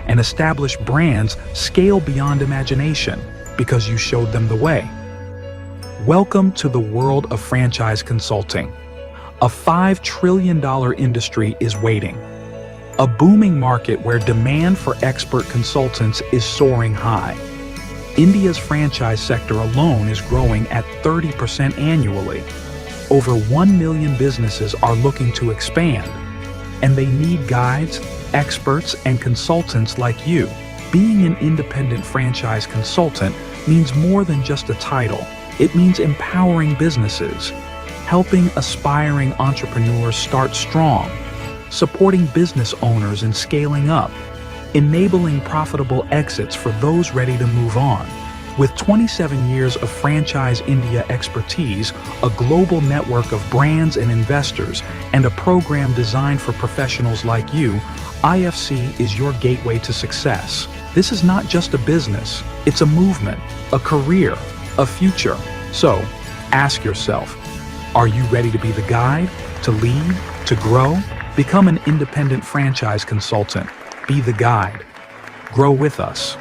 and established brands scale beyond imagination because you showed them the way. Welcome to the world of franchise consulting. A $5 trillion industry is waiting. A booming market where demand for expert consultants is soaring high. India's franchise sector alone is growing at 30% annually. Over 1 million businesses are looking to expand, and they need guides, experts, and consultants like you. Being an independent franchise consultant means more than just a title. It means empowering businesses, helping aspiring entrepreneurs start strong, supporting business owners in scaling up, enabling profitable exits for those ready to move on. With 27 years of Franchise India expertise, a global network of brands and investors, and a program designed for professionals like you, IFC is your gateway to success. This is not just a business, it's a movement, a career, a future. So, ask yourself, are you ready to be the guide, to lead, to grow? Become an independent franchise consultant. Be the guide. Grow with us.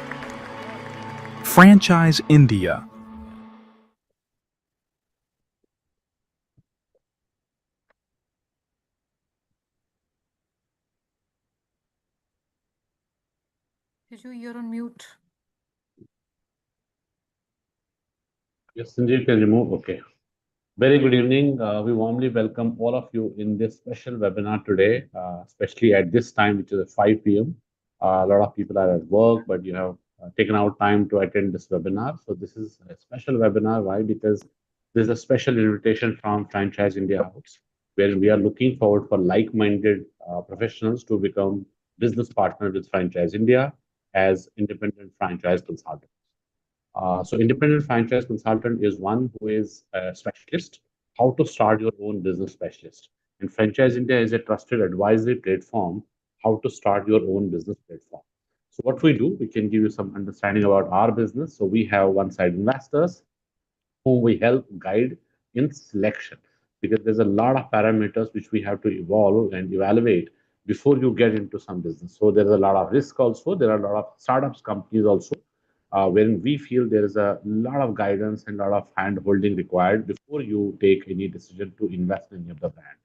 Franchise India. You're on mute. Yes, Sanjeev can remove. Okay. Very good evening. We warmly welcome all of you in this special webinar today, especially at this time, which is at 5 p.m. A lot of people are at work, but you have taken out time to attend this webinar. So this is a special webinar. Why? Because there's a special invitation from Franchise India House, where we are looking forward for like-minded professionals to become business partner with Franchise India as independent franchise consultants. So independent franchise consultant is one who is a specialist, how to start your own business specialist. And Franchise India is a trusted advisory platform, how to start your own business platform. So what we do, we can give you some understanding about our business. So we have one side investors whom we help guide in selection because there's a lot of parameters which we have to evolve and evaluate before you get into some business. So there's a lot of risk also. There are a lot of startups companies also wherein we feel there is a lot of guidance and a lot of hand holding required before you take any decision to invest in any of the brand.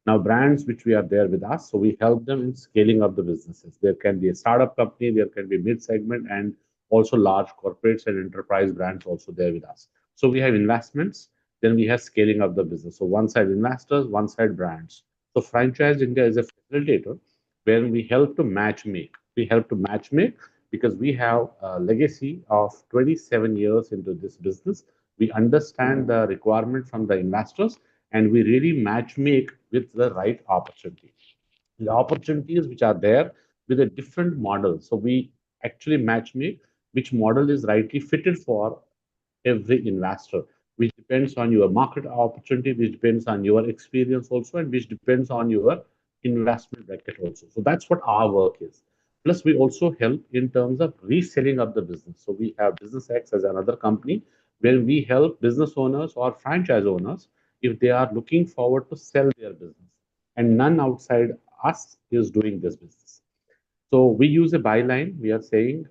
Now, brands which we are there with us, so we help them in scaling up the businesses. There can be a startup company, there can be mid segment, and also large corporates and enterprise brands also there with us. So we have investments, then we have scaling up the business. So one side investors, one side brands. So Franchise India is a facilitator where we help to match make. We help to match make because we have a legacy of 27 years into this business. We understand the requirement from the investors and we really match make with the right opportunity. The opportunities which are there with a different model. So we actually match make which model is rightly fitted for every investor, which depends on your market opportunity, which depends on your experience also, and which depends on your investment bracket also. So that's what our work is. Plus, we also help in terms of reselling of the business. So we have Business X as another company where we help business owners or franchise owners if they are looking forward to sell their business. And none outside us is doing this business. So we use a byline. We are saying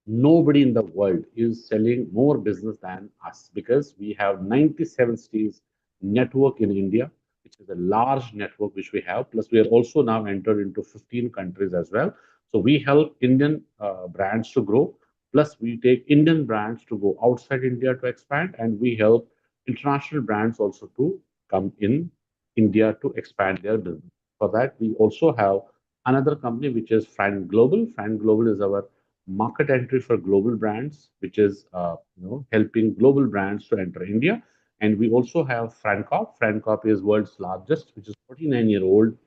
nobody in the world is selling more business than us because we have 97 cities network in India, which is a large network which we have. Plus, we are also now entered into 15 countries as well. So we help Indian brands to grow. Plus, we take Indian brands to go outside India to expand, and we help international brands also to come in India to expand their business. For that, we also have another company which is Fran Global. Fran Global is our market entry for global brands, which is helping global brands to enter India. And we also have Francop. Francop is world's largest, which is 49-year-old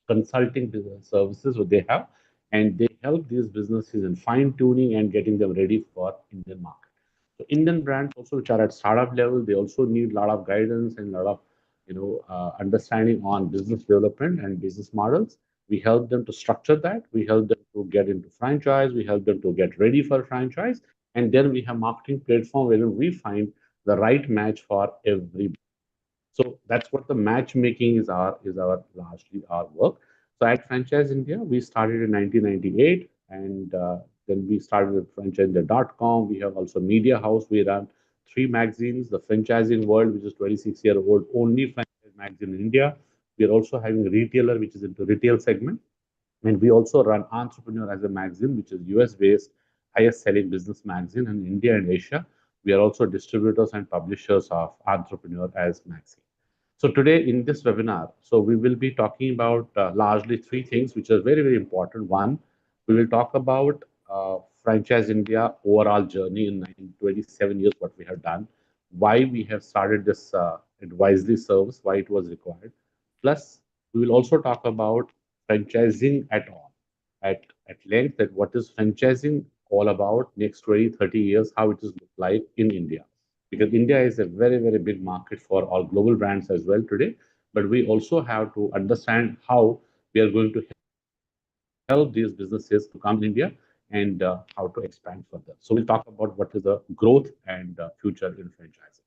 consulting business services what they have, and they help these businesses in fine tuning and getting them ready for Indian market. So Indian brands also which are at startup level, they also need a lot of guidance and a lot of understanding on business development and business models. We help them to structure that. We help them to get into franchise. We help them to get ready for franchise. And then we have marketing platform where we find the right match for every. So that's what the matchmaking is our largely our work. So at Franchise India, we started in 1998. And then we started with franchising.com. We have also Media House. We run three magazines, The Franchising World, which is 26-year-old only franchise magazine in India. We are also having Retailer, which is into retail segment. And we also run Entrepreneur as a magazine, which is US based, highest selling business magazine in India and Asia. We are also distributors and publishers of Entrepreneur as magazine. So today in this webinar, so we will be talking about largely three things, which are very, very important. One, we will talk about Franchise India overall journey in 27 years, what we have done, why we have started this advisory service, why it was required. Plus, we will also talk about franchising at all, at length, that what is franchising all about next 20, 30 years, how it is look like in India. Because India is a very, very big market for all global brands as well today. But we also have to understand how we are going to help these businesses to come in India and how to expand further. So we'll talk about what is the growth and future in franchising.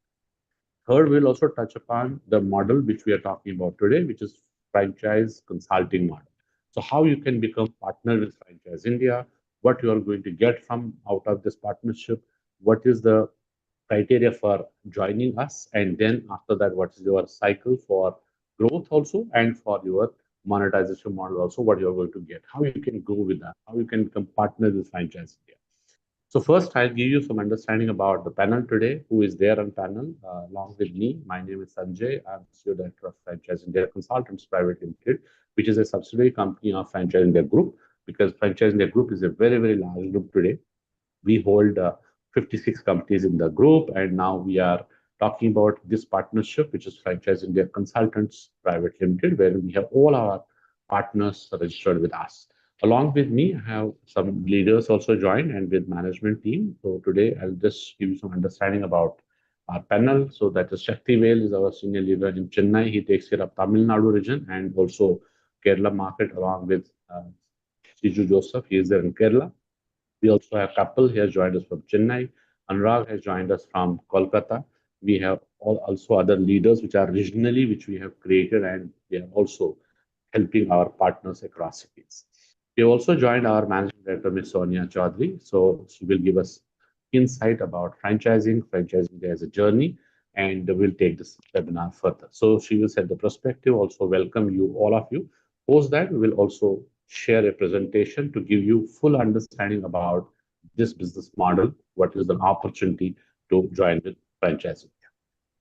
Third, we'll also touch upon the model which we are talking about today, which is franchise consulting model. So how you can become partner with Franchise India, what you are going to get from out of this partnership, what is the criteria for joining us, and then after that, what is your cycle for growth also, and for your monetization model also, what you're going to get, how you can go with that, how you can become partner with Franchise India. So first, I'll give you some understanding about the panel today, who is there on panel along with me. My name is Sanjay. I'm CEO Director of Franchise India Consultants Private Limited, which is a subsidiary company of Franchise India Group, because Franchise India Group is a very, very large group today. We hold 56 companies in the group, and now we are talking about this partnership, which is Franchise India Consultants Private Limited, where we have all our partners registered with us. Along with me, I have some leaders also joined and with management team. So today I'll just give you some understanding about our panel. So that is Shakti Vel is our senior leader in Chennai. He takes care of Tamil Nadu region and also Kerala market, along with Siju Joseph. He is there in Kerala. We also have Kapil. He has joined us from Chennai. Anurag has joined us from Kolkata. We have also other leaders which are regionally, which we have created, and we are also helping our partners across cities. We have also joined our managing director, Ms. Sonia Chaudhary. So she will give us insight about franchising as a journey, and we'll take this webinar further. So she will set the perspective, also welcome you, all of you. Post that, we will also share a presentation to give you full understanding about this business model, what is the opportunity to join with franchising.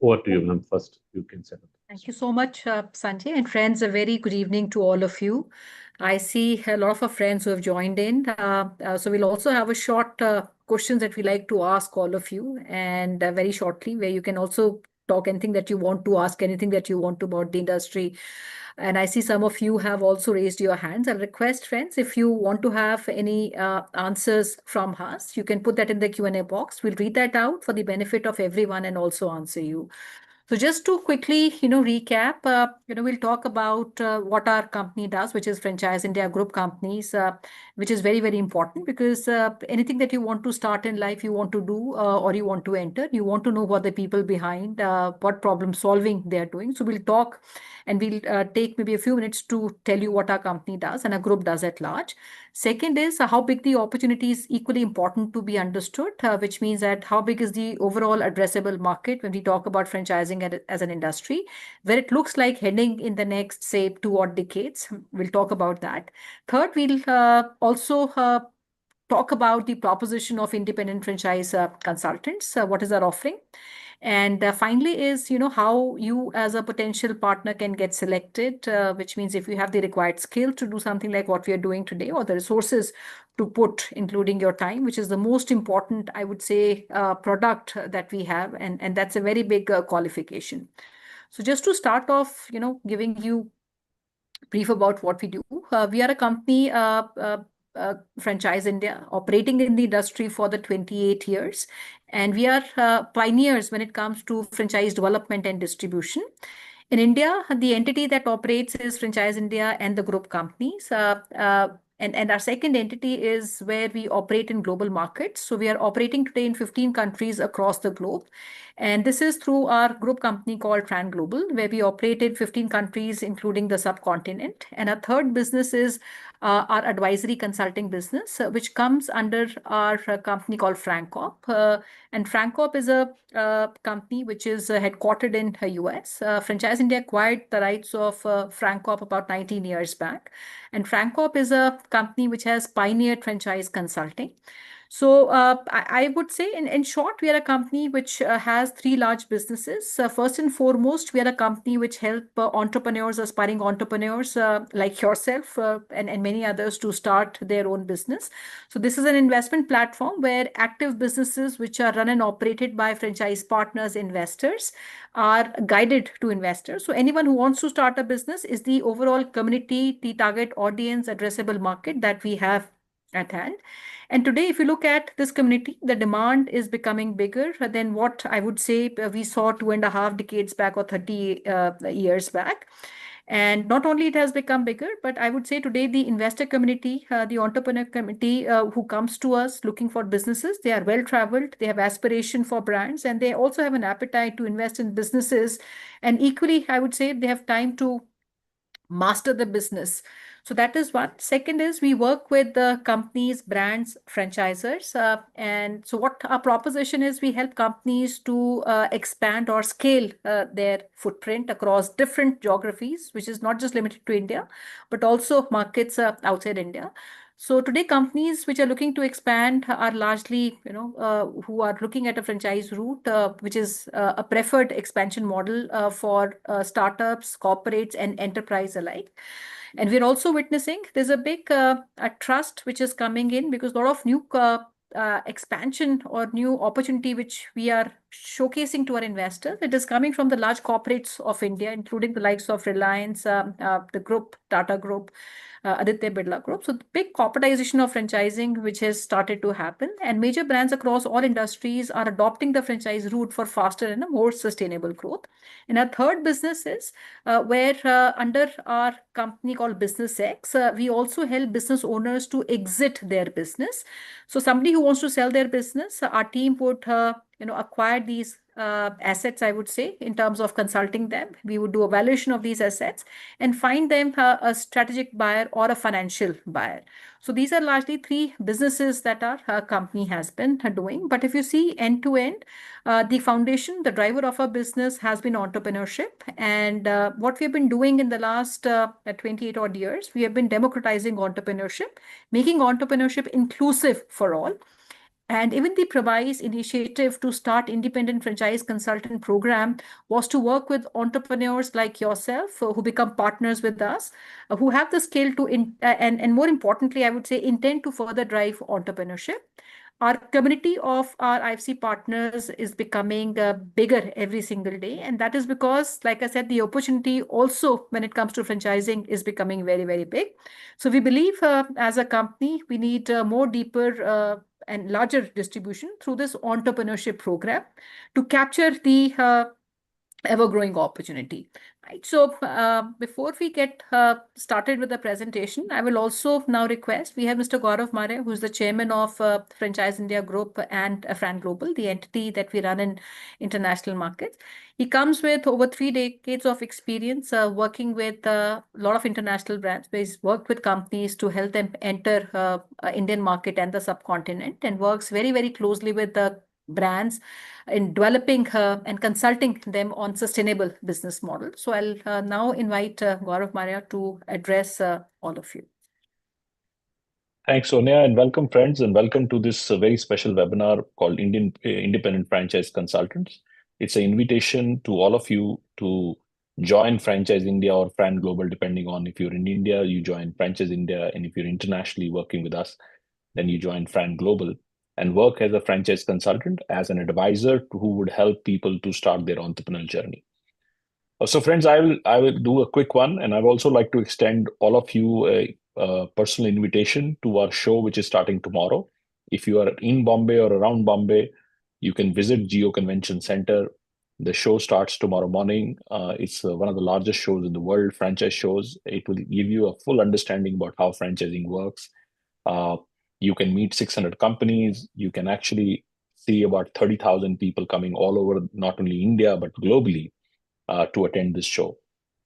Over to you, ma'am. First, you can set up. Thank you so much, Sanjay. And friends, a very good evening to all of you. I see a lot of our friends who have joined in. So we'll also have a short questions that we like to ask all of you, and very shortly, where you can also talk anything that you want to ask, anything that you want to about the industry. And I see some of you have also raised your hands. I'll request, friends, if you want to have any answers from us, you can put that in the Q&A box. We'll read that out for the benefit of everyone and also answer you. So just to quickly, recap, we'll talk about what our company does, which is Franchise India Group companies, which is very, very important, because anything that you want to start in life, you want to do or you want to enter, you want to know what the people behind, what problem solving they're doing. So we'll talk and we'll take maybe a few minutes to tell you what our company does and our group does at large. Second is how big the opportunity is equally important to be understood, which means that how big is the overall addressable market when we talk about franchising as an industry, where it looks like heading in the next, say, 2 odd decades. We'll talk about that. Third, we'll also talk about the proposition of independent franchise consultants. What is our offering? And finally is, how you as a potential partner can get selected, which means if you have the required skill to do something like what we are doing today, or the resources to put, including your time, which is the most important, I would say, product that we have. And that's a very big qualification. So just to start off, giving you brief about what we do. We are a company, Franchise India, operating in the industry for the 28 years. And we are pioneers when it comes to franchise development and distribution. In India, the entity that operates is Franchise India and the group companies. And our second entity is where we operate in global markets. So we are operating today in 15 countries across the globe. And this is through our group company called Fran Global, where we operate in 15 countries, including the subcontinent. And our third business is our advisory consulting business, which comes under our company called Francop. And Francop is a company which is headquartered in the US. Franchise India acquired the rights of Francop about 19 years back. And Francop is a company which has pioneered franchise consulting. So I would say, in short, we are a company which has three large businesses. First and foremost, we are a company which help entrepreneurs, aspiring entrepreneurs like yourself and many others to start their own business. So this is an investment platform where active businesses which are run and operated by franchise partners, investors, are guided to investors. So anyone who wants to start a business is the overall community, the target audience, addressable market that we have at hand. And today, if you look at this community, the demand is becoming bigger than what I would say we saw 2.5 decades back or 30 years back. And not only it has become bigger, but I would say today the investor community, the entrepreneur community who comes to us looking for businesses, they are well traveled, they have aspiration for brands, and they also have an appetite to invest in businesses. And equally, I would say they have time to master the business. So that is one. Second is we work with the companies, brands, franchisors. And so what our proposition is, we help companies to expand or scale their footprint across different geographies, which is not just limited to India, but also markets outside India. So today, companies which are looking to expand are largely, who are looking at a franchise route, which is a preferred expansion model for startups, corporates, and enterprise alike. And we're also witnessing there's a big a trust which is coming in because a lot of new expansion or new opportunity which we are showcasing to our investors. It is coming from the large corporates of India, including the likes of Reliance, the group, Tata Group, Aditya Birla Group. So the big corporatization of franchising, which has started to happen, and major brands across all industries are adopting the franchise route for faster and a more sustainable growth. And our third business is where under our company called Business X, we also help business owners to exit their business. So somebody who wants to sell their business, our team would acquire these assets, I would say, in terms of consulting them. We would do a valuation of these assets and find them a strategic buyer or a financial buyer. So these are largely three businesses that our company has been doing. But if you see end to end, the foundation, the driver of our business has been entrepreneurship. And what we have been doing in the last 28 odd years, we have been democratizing entrepreneurship, making entrepreneurship inclusive for all. And even the Pravai's initiative to start independent franchise consultant program was to work with entrepreneurs like yourself who become partners with us, who have the skill to, and more importantly, I would say, intend to further drive entrepreneurship. Our community of our IFC partners is becoming bigger every single day. And that is because, like I said, the opportunity also when it comes to franchising is becoming very, very big. So we believe as a company, we need more deeper and larger distribution through this entrepreneurship program to capture the ever-growing opportunity. Right. So before we get started with the presentation, I will also now request, we have Mr. Gaurav Mare, who is the chairman of Franchise India Group and Fran Global, the entity that we run in international markets. He comes with over 3 decades of experience working with a lot of international brands, where he's worked with companies to help them enter Indian market and the subcontinent, and works very, very closely with the brands in developing and consulting them on sustainable business models. So I'll now invite Gaurav Maria to address all of you. Thanks, Sonia, and welcome, friends, and welcome to this very special webinar called Indian Independent Franchise Consultants. It's an invitation to all of you to join Franchise India or Fran Global, depending on if you're in India, you join Franchise India, and if you're internationally working with us, then you join Fran Global and work as a franchise consultant, as an advisor who would help people to start their entrepreneurial journey. So, friends, I will do a quick one, and I would also like to extend all of you a personal invitation to our show, which is starting tomorrow. If you are in Bombay or around Bombay, you can visit Geo Convention Center. The show starts tomorrow morning. It's one of the largest shows in the world, franchise shows. It will give you a full understanding about how franchising works. You can meet 600 companies. You can actually see about 30,000 people coming all over, not only India, but globally to attend this show.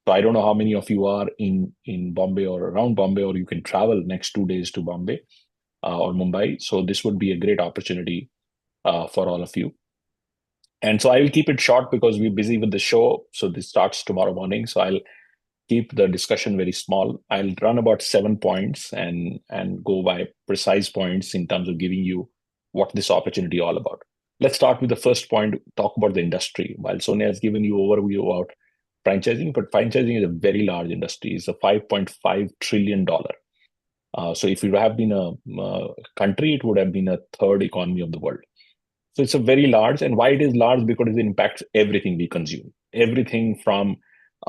So I don't know how many of you are in Bombay or around Bombay, or you can travel next 2 days to Bombay or Mumbai. So this would be a great opportunity for all of you. And so I will keep it short because we're busy with the show. So this starts tomorrow morning. So I'll keep the discussion very small. I'll run about 7 points and go by precise points in terms of giving you what this opportunity all about. Let's start with the first point, talk about the industry. While Sonia has given you overview about franchising, but franchising is a very large industry. It's a $5.5 trillion. So if it would have been a country, it would have been a third economy of the world. So it's a very large, and why it is large? Because it impacts everything we consume. Everything from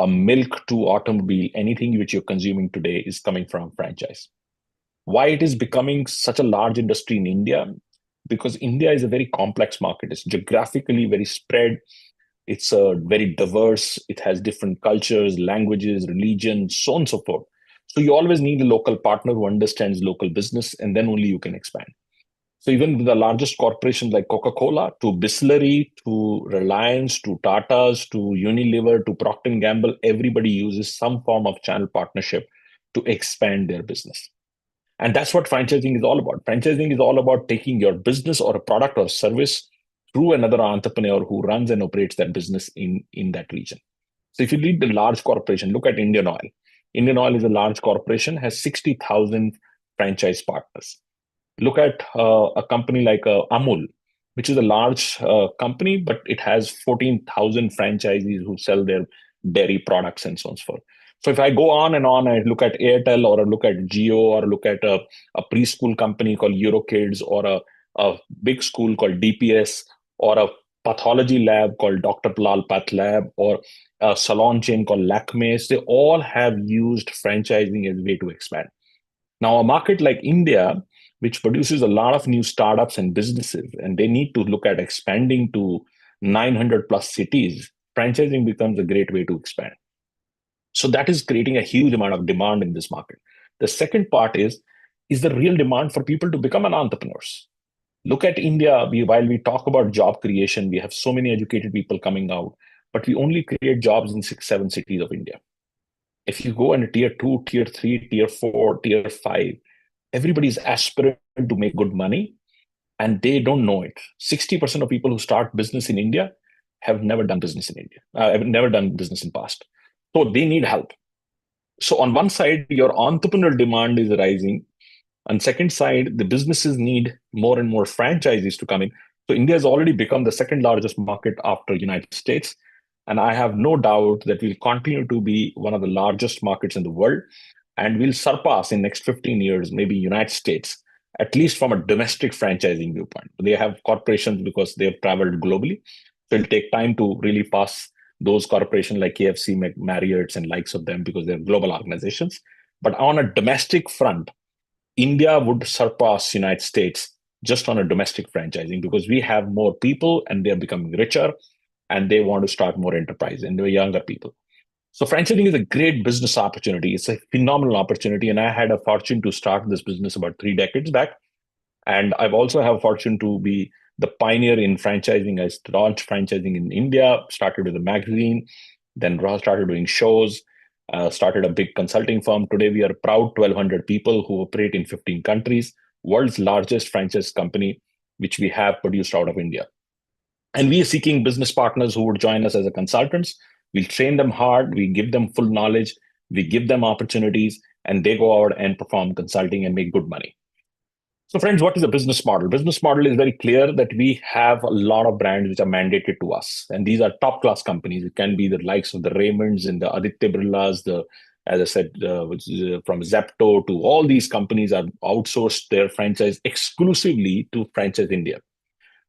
milk to automobile, anything which you're consuming today is coming from franchise. Why it is becoming such a large industry in India? Because India is a very complex market. It's geographically very spread. It's very diverse. It has different cultures, languages, religions, so on and so forth. So you always need a local partner who understands local business, and then only you can expand. So even with the largest corporations like Coca-Cola, to Bisleri, to Reliance, to Tata's, to Unilever, to Procter & Gamble, everybody uses some form of channel partnership to expand their business. And that's what franchising is all about. Franchising is all about taking your business or a product or service through another entrepreneur who runs and operates that business in that region. So if you lead the large corporation, look at Indian Oil. Indian Oil is a large corporation, has 60,000 franchise partners. Look at a company like Amul, which is a large company, but it has 14,000 franchisees who sell their dairy products and so on and so forth. So if I go on and on, I look at Airtel or I look at Jio or look at a preschool company called EuroKids or a big school called DPS or a pathology lab called Dr. Lal Path Lab or a salon chain called Lakme, they all have used franchising as a way to expand. Now, a market like India, which produces a lot of new startups and businesses, and they need to look at expanding to 900 plus cities, franchising becomes a great way to expand. So that is creating a huge amount of demand in this market. The second part is the real demand for people to become an entrepreneurs. Look at India. While we talk about job creation, we have so many educated people coming out, but we only create jobs in 6-7 cities of India. If you go in tier 2, tier 3, tier 4, tier 5, everybody's aspirant to make good money, and they don't know it. 60% of people who start business in India have never done business in India, have never done business in past. So they need help. So on one side, your entrepreneurial demand is rising. On second side, the businesses need more and more franchises to come in. So India has already become the second largest market after United States. And I have no doubt that we'll continue to be one of the largest markets in the world. And we'll surpass in next 15 years, maybe United States, at least from a domestic franchising viewpoint. They have corporations because they've traveled globally. So it'll take time to really pass those corporations like KFC, Marriott's and likes of them because they're global organizations. But on a domestic front, India would surpass United States just on a domestic franchising because we have more people and they're becoming richer and they want to start more enterprise and they're younger people. So franchising is a great business opportunity. It's a phenomenal opportunity. And I had a fortune to start this business about 3 decades back. And I've also have a fortune to be the pioneer in franchising. I launched franchising in India, started with a magazine, then started doing shows, started a big consulting firm. Today, we are proud 1,200 people who operate in 15 countries, world's largest franchise company, which we have produced out of India. And we are seeking business partners who would join us as a consultants. We'll train them hard. We give them full knowledge. We give them opportunities, and they go out and perform consulting and make good money. So friends, what is the business model? Business model is very clear that we have a lot of brands which are mandated to us. And these are top class companies. It can be the likes of the Raymonds and the Aditya Birlas, as I said, from Zepto to all these companies are outsourced their franchise exclusively to Franchise India.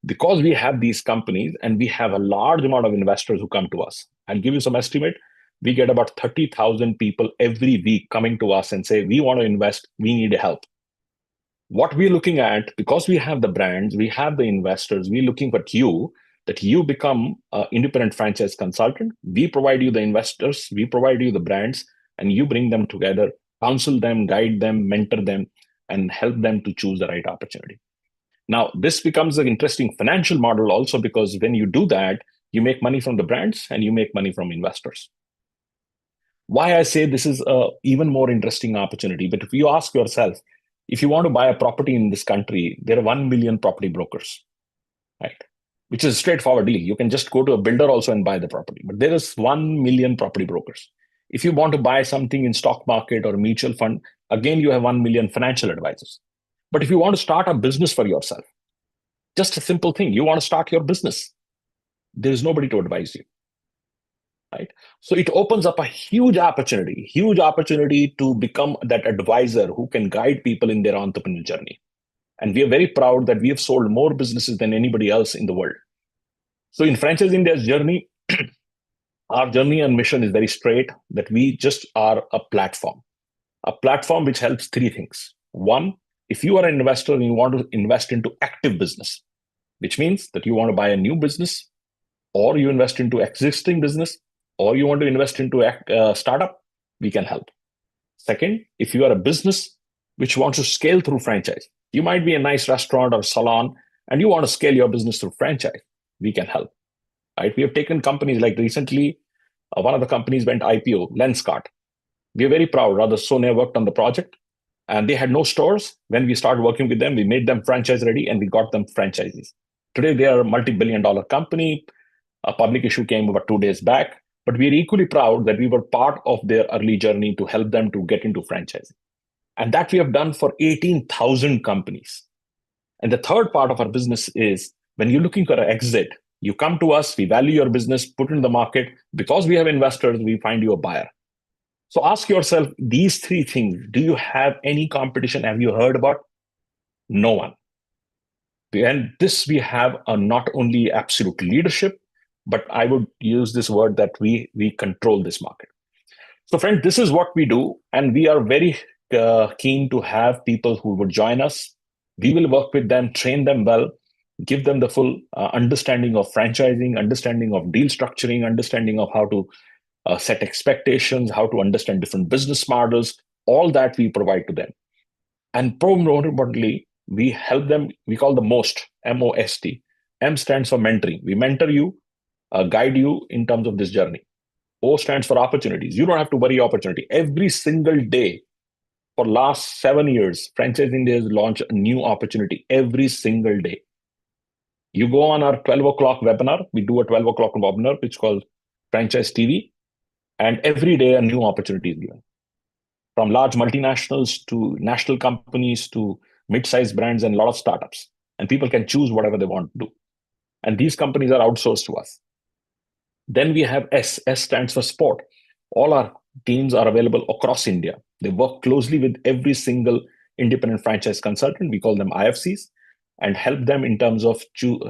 Because we have these companies and we have a large amount of investors who come to us. I'll give you some estimate. We get about 30,000 people every week coming to us and say, we want to invest, we need help. What we're looking at, because we have the brands, we have the investors, we're looking at you, that you become an independent franchise consultant. We provide you the investors, we provide you the brands, and you bring them together, counsel them, guide them, mentor them, and help them to choose the right opportunity. Now, this becomes an interesting financial model also, because when you do that, you make money from the brands and you make money from investors. Why I say this is a even more interesting opportunity, but if you ask yourself, if you want to buy a property in this country, there are 1 million property brokers, right? Which is a straightforward deal. You can just go to a builder also and buy the property, but there is 1 million property brokers. If you want to buy something in stock market or mutual fund, again, you have 1 million financial advisors. But if you want to start a business for yourself, just a simple thing, you want to start your business, there is nobody to advise you, right? So it opens up a huge opportunity to become that advisor who can guide people in their entrepreneurial journey. And we are very proud that we have sold more businesses than anybody else in the world. So in Franchise India's journey, our journey and mission is very straight, that we just are a platform which helps three things. One, if you are an investor and you want to invest into active business, which means that you want to buy a new business, or you invest into existing business, or you want to invest into a startup, we can help. Second, if you are a business which wants to scale through franchise, you might be a nice restaurant or salon and you want to scale your business through franchise, we can help, right? We have taken companies like recently, one of the companies went IPO, Lenskart. We are very proud. Rather, Sonia worked on the project and they had no stores. When we started working with them, we made them franchise ready and we got them franchises. Today, they are a multi-billion-dollar company. A public issue came about 2 days back, but we are equally proud that we were part of their early journey to help them to get into franchising. And that we have done for 18,000 companies. And the third part of our business is when you're looking for an exit, you come to us, we value your business, put it in the market. Because we have investors, we find you a buyer. So ask yourself these three things. Do you have any competition? Have you heard about? No one. And this we have a not only absolute leadership, but I would use this word that we control this market. So friends, this is what we do. And we are very keen to have people who would join us. We will work with them, train them well, give them the full understanding of franchising, understanding of deal structuring, understanding of how to set expectations, how to understand different business models, all that we provide to them. And more importantly, we help them, we call the MOST, M-O-S-T. M stands for mentoring. We mentor you, guide you in terms of this journey. O stands for opportunities. You don't have to worry opportunity. Every single day for last 7 years, Franchise India has launched a new opportunity every single day. You go on our 12 o'clock webinar. We do a 12 o'clock webinar, which is called Franchise TV. And every day a new opportunity is given. From large multinationals to national companies to mid-sized brands and a lot of startups. And people can choose whatever they want to do. And these companies are outsourced to us. Then we have S. S stands for sport. All our teams are available across India. They work closely with every single independent franchise consultant. We call them IFCs, and help them in terms of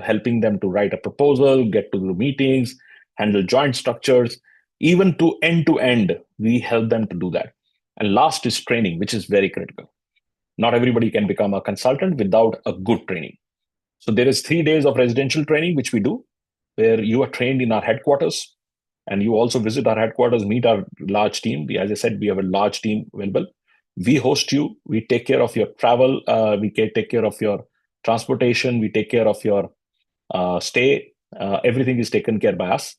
helping them to write a proposal, get to the meetings, handle joint structures, even to end, we help them to do that. And last is training, which is very critical. Not everybody can become a consultant without a good training. So there is 3 days of residential training, which we do, where you are trained in our headquarters. And you also visit our headquarters, meet our large team. As I said, we have a large team available. We host you. We take care of your travel. We take care of your transportation. We take care of your stay. Everything is taken care by us.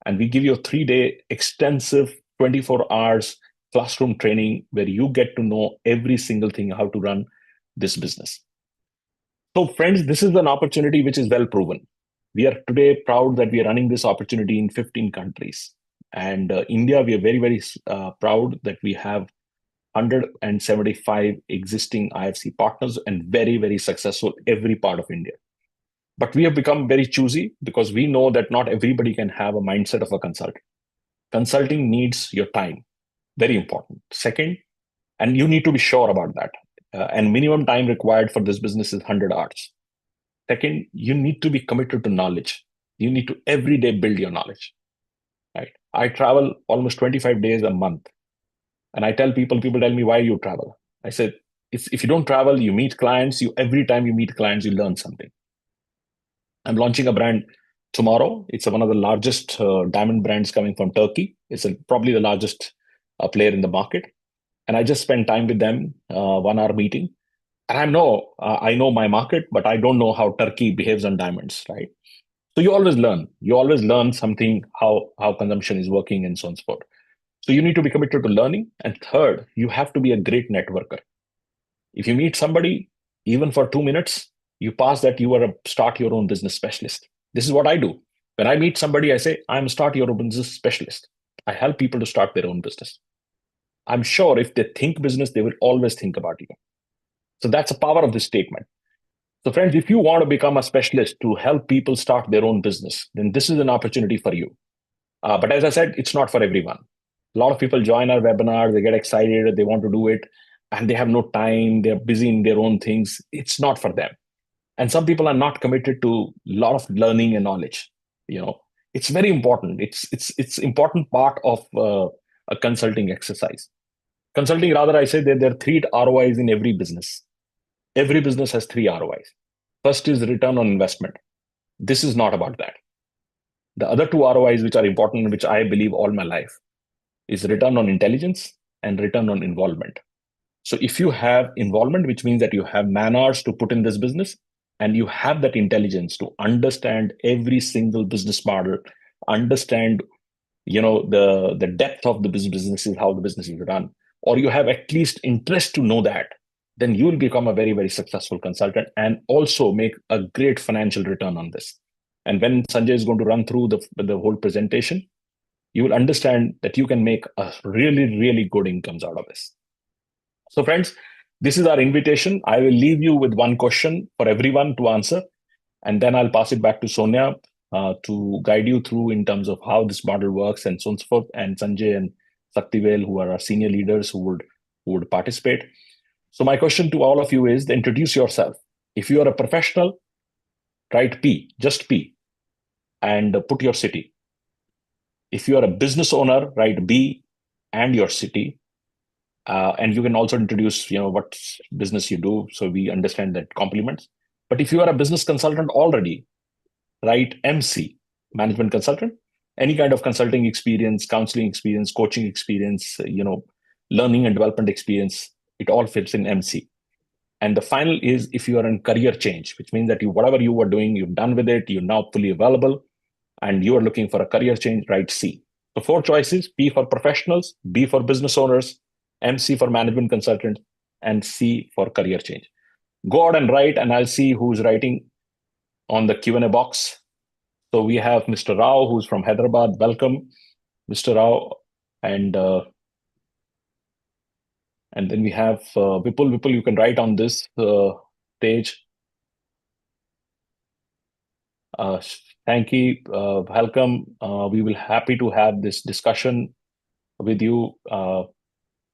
And we give you a 3-day extensive 24 hours classroom training where you get to know every single thing, how to run this business. So friends, this is an opportunity which is well proven. We are today proud that we are running this opportunity in 15 countries. And India, we are very, very proud that we have 175 existing IFC partners and very, very successful every part of India. But we have become very choosy because we know that not everybody can have a mindset of a consultant. Consulting needs your time, very important. Second, and you need to be sure about that. And minimum time required for this business is 100 hours. Second, you need to be committed to knowledge. You need to every day build your knowledge. Right? I travel almost 25 days a month. And I tell people tell me, why you travel? I said, if you don't travel, you meet clients. Every time you meet clients, you learn something. I'm launching a brand tomorrow. It's one of the largest diamond brands coming from Turkey. It's probably the largest player in the market. And I just spent time with them, 1 hour meeting. And I know my market, but I don't know how Turkey behaves on diamonds, right? So you always learn. You always learn something, how consumption is working and so on and so forth. So you need to be committed to learning. And third, you have to be a great networker. If you meet somebody, even for 2 minutes, you pass that you are a start your own business specialist. This is what I do. When I meet somebody, I say, I'm a start your own business specialist. I help people to start their own business. I'm sure if they think business, they will always think about you. So that's the power of this statement. So, friends, if you want to become a specialist to help people start their own business, then this is an opportunity for you. But as I said, it's not for everyone. A lot of people join our webinar, they get excited, they want to do it, and they have no time, they're busy in their own things. It's not for them. And some people are not committed to a lot of learning and knowledge. It's very important. It's important part of a consulting exercise. Consulting, rather, I say that there are 3 ROIs in every business. Every business has 3 ROIs. First is return on investment. This is not about that. The other 2 ROIs, which are important, which I believe all my life, is return on intelligence and return on involvement. So if you have involvement, which means that you have man-hours to put in this business, and you have that intelligence to understand every single business model, understand the depth of the business, is how the business is run, or you have at least interest to know that, then you will become a very, very successful consultant and also make a great financial return on this. And when Sanjay is going to run through the whole presentation, you will understand that you can make a really, really good incomes out of this. So friends, this is our invitation. I will leave you with one question for everyone to answer, and then I'll pass it back to Sonia to guide you through in terms of how this model works and so on and so forth, and Sanjay and Saktivel, who are our senior leaders who would participate. So my question to all of you is, introduce yourself. If you are a professional, write P, just P, and put your city. If you are a business owner, write B and your city. And you can also introduce, what business you do, so we understand that compliments. But if you are a business consultant already, write MC, management consultant. Any kind of consulting experience, counseling experience, coaching experience, learning and development experience, it all fits in MC. And the final is, if you are in career change, which means that whatever you were doing, you've done with it, you're now fully available, and you are looking for a career change, write C. So 4 choices: P for professionals, B for business owners, MC for management consultant, and C for career change. Go out and write, and I'll see who's writing on the Q&A box. So we have Mr. Rao, who's from Hyderabad. Welcome, Mr. Rao. And then we have Vipul. Vipul, you can write on this page. Thank you. Welcome. We will happy to have this discussion with you.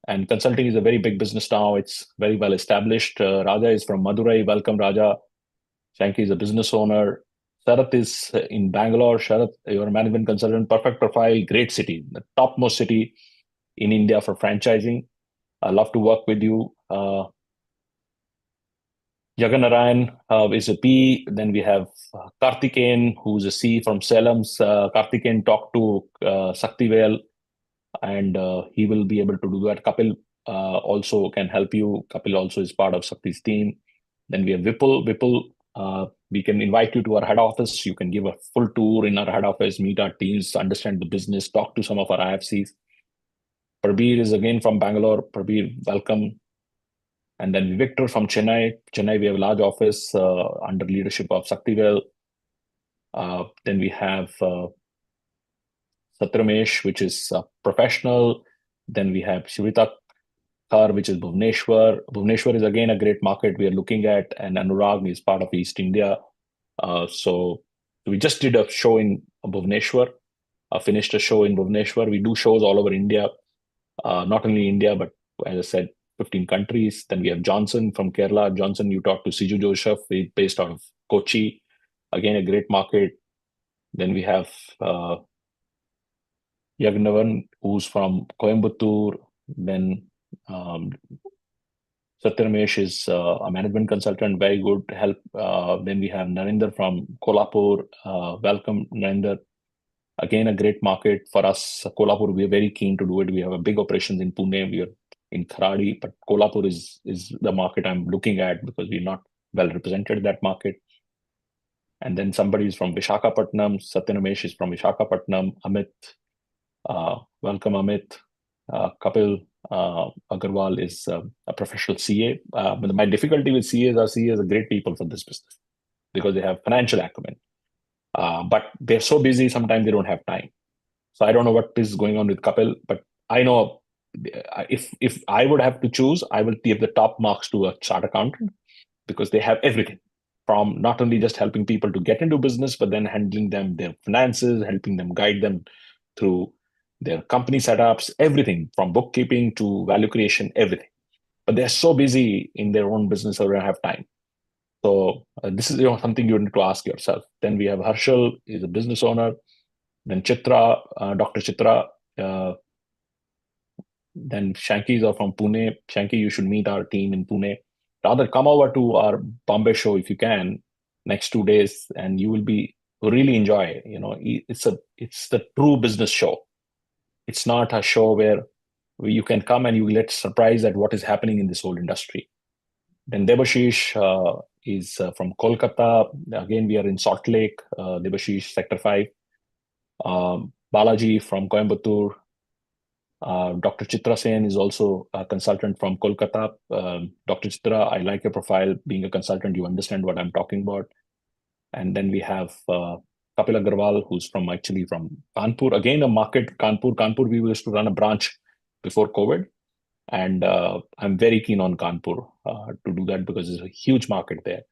And consulting is a very big business now. It's very well established. Raja is from Madurai. Welcome, Raja. Shanki is a business owner. Sharath is in Bangalore. Sharath, you're a management consultant. Perfect profile, great city, the topmost city in India for franchising. I love to work with you. Jaganarayan is a P. Then we have Karthikeyan, who's a C from Salem. Karthikeyan talked to Saktivel, and he will be able to do that. Kapil also can help you. Kapil also is part of Sakti's team. Then we have Vipul. Vipul, we can invite you to our head office. You can give a full tour in our head office, meet our teams, understand the business, talk to some of our IFCs. Prabir is again from Bangalore. Prabir, welcome. And then Victor from Chennai. Chennai, we have a large office under leadership of Saktivel. Then we have Satramesh, which is professional. Then we have Shivita Kar, which is Bhubaneswar. Bhubaneswar is again a great market we are looking at, and Anurag is part of East India. So we just did a show in Bhubaneswar, finished a show in Bhubaneswar. We do shows all over India, not only India, but as I said, 15 countries. Then we have Johnson from Kerala. Johnson, you talked to Siju Joseph, based out of Kochi. Again, a great market. Then we have Yagnavan, who's from Coimbatore. Then Satyramesh is a management consultant, very good help. Then we have Narinder from Kolhapur. Welcome, Narinder. Again, a great market for us. Kolhapur, we are very keen to do it. We have a big operations in Pune. We are in Kharadi, but Kolhapur is the market I'm looking at because we're not well represented in that market. And then somebody is from Vishakhapatnam. Satyanamesh is from Vishakhapatnam. Amit, welcome Amit. Kapil Agarwal is a professional CA. But my difficulty with CAs are great people for this business because they have financial acumen. But they're so busy, sometimes they don't have time. So I don't know what is going on with Kapil, but I know if I would have to choose, I will give the top marks to a chart accountant because they have everything from not only just helping people to get into business, but then handling them, their finances, helping them guide them through their company setups, everything from bookkeeping to value creation, everything. But they're so busy in their own business, so they don't have time. So this is something you need to ask yourself. Then we have Harshal, he's a business owner. Then Chitra, Dr. Chitra. Then Shanky is from Pune. Shanky, you should meet our team in Pune. Rather, come over to our Bombay show if you can next 2 days, and you will be really enjoy. It's the true business show. It's not a show where you can come and you get surprised at what is happening in this whole industry. Then Debashish is from Kolkata. Again, we are in Salt Lake, Debashish, Sector 5. Balaji from Coimbatore. Dr. Chitra Sen is also a consultant from Kolkata. Dr. Chitra, I like your profile. Being a consultant, you understand what I'm talking about. And then we have Kapil Agarwal, who's actually from Kanpur. Again, a market, Kanpur. Kanpur, we used to run a branch before COVID. And I'm very keen on Kanpur to do that because there's a huge market there.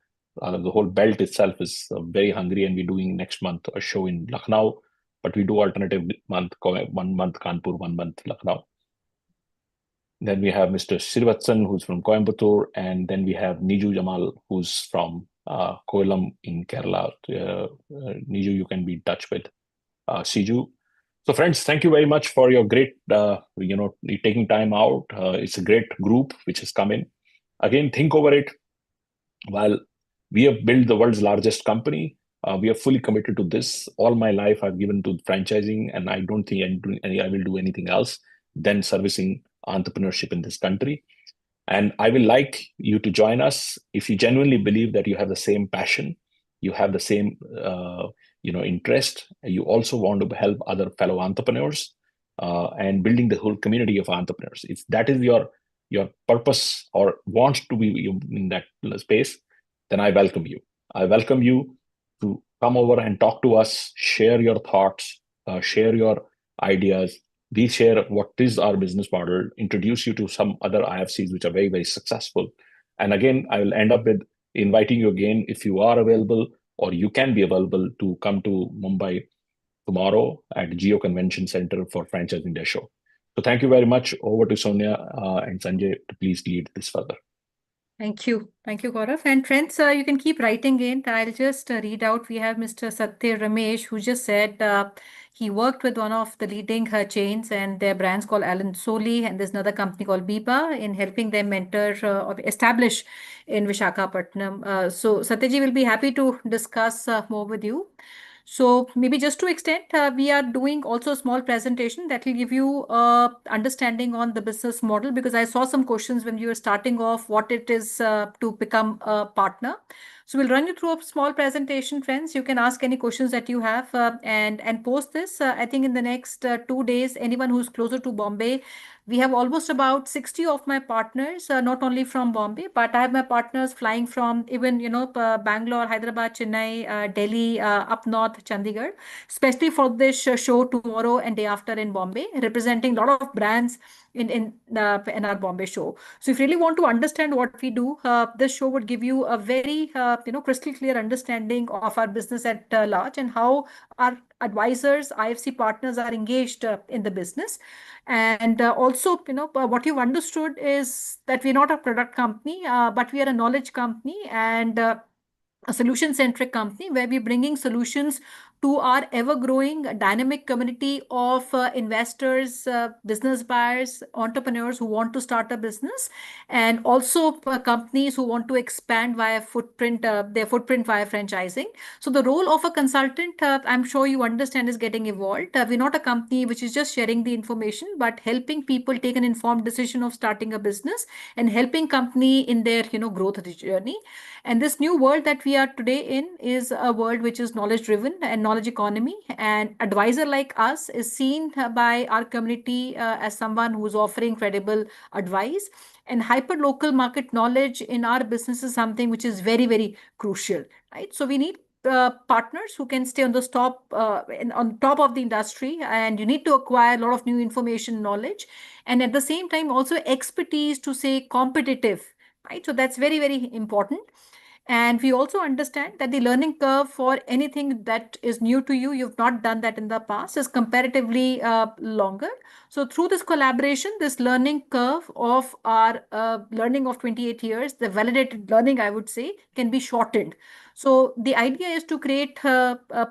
The whole belt itself is very hungry, and we're doing next month a show in Lucknow, but we do alternative month, 1 month Kanpur, 1 month Lucknow. Then we have Mr. Srivatsan, who's from Coimbatore, and then we have Niju Jamal, who's from Kollam in Kerala. Niju, you can be in touch with Siju. So friends, thank you very much for your great, taking time out. It's a great group which has come in. Again, think over it. While we have built the world's largest company, we are fully committed to this. All my life I've given to franchising, and I don't think I will do anything else than servicing entrepreneurship in this country. And I will like you to join us if you genuinely believe that you have the same passion, you have the same interest. You also want to help other fellow entrepreneurs and building the whole community of entrepreneurs. If that is your purpose or want to be in that space, then I welcome you. I welcome you to come over and talk to us, share your thoughts, share your ideas. We share what is our business model, introduce you to some other IFCs which are very, very successful. And again, I will end up with inviting you again if you are available or you can be available to come to Mumbai tomorrow at Geo Convention Center for Franchise India Show. So thank you very much. Over to Sonia and Sanjay to please lead this further. Thank you. Thank you, Gaurav. And friends, you can keep writing in. I'll just read out. We have Mr. Satya Ramesh, who just said he worked with one of the leading chains, and their brands called Alan Soli, and there's another company called Biba in helping them mentor or establish in Vishakhapatnam. So Satyaji will be happy to discuss more with you. So maybe just to extend, we are doing also a small presentation that will give you understanding on the business model, because I saw some questions when you were starting off what it is to become a partner. So we'll run you through a small presentation, friends. You can ask any questions that you have and post this. I think in the next 2 days, anyone who's closer to Bombay, we have almost about 60 of my partners, not only from Bombay, but I have my partners flying from even, Bangalore, Hyderabad, Chennai, Delhi, up north, Chandigarh, especially for this show tomorrow and day after in Bombay, representing a lot of brands in our Bombay show. So if you really want to understand what we do, this show would give you a very, crystal clear understanding of our business at large and how our advisors, IFC partners are engaged in the business. And also, what you've understood is that we're not a product company, but we are a knowledge company and a solution-centric company where we're bringing solutions to our ever-growing dynamic community of investors, business buyers, entrepreneurs who want to start a business, and also companies who want to expand via their footprint via franchising. So the role of a consultant, I'm sure you understand, is getting evolved. We're not a company which is just sharing the information, but helping people take an informed decision of starting a business and helping company in their growth journey. And this new world that we are today in is a world which is knowledge driven and knowledge economy. And advisor like us is seen by our community as someone who's offering credible advice. And hyper local market knowledge in our business is something which is very, very crucial, right? So we need partners who can stay on the on top of the industry, and you need to acquire a lot of new information, knowledge, and at the same time also expertise to say competitive, right? So that's very, very important. And we also understand that the learning curve for anything that is new to you, you've not done that in the past, is comparatively longer. So through this collaboration, this learning curve of our learning of 28 years, the validated learning, I would say, can be shortened. So the idea is to create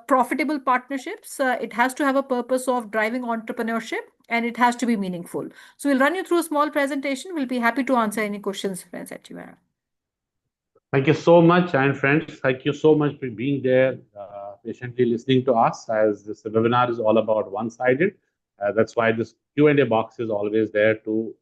profitable partnerships. It has to have a purpose of driving entrepreneurship, and it has to be meaningful. So we'll run you through a small presentation. We'll be happy to answer any questions, friends, that you have. Thank you so much, and friends, thank you so much for being there, patiently listening to us, as this webinar is all about one-sided. That's why this Q&A box is always there to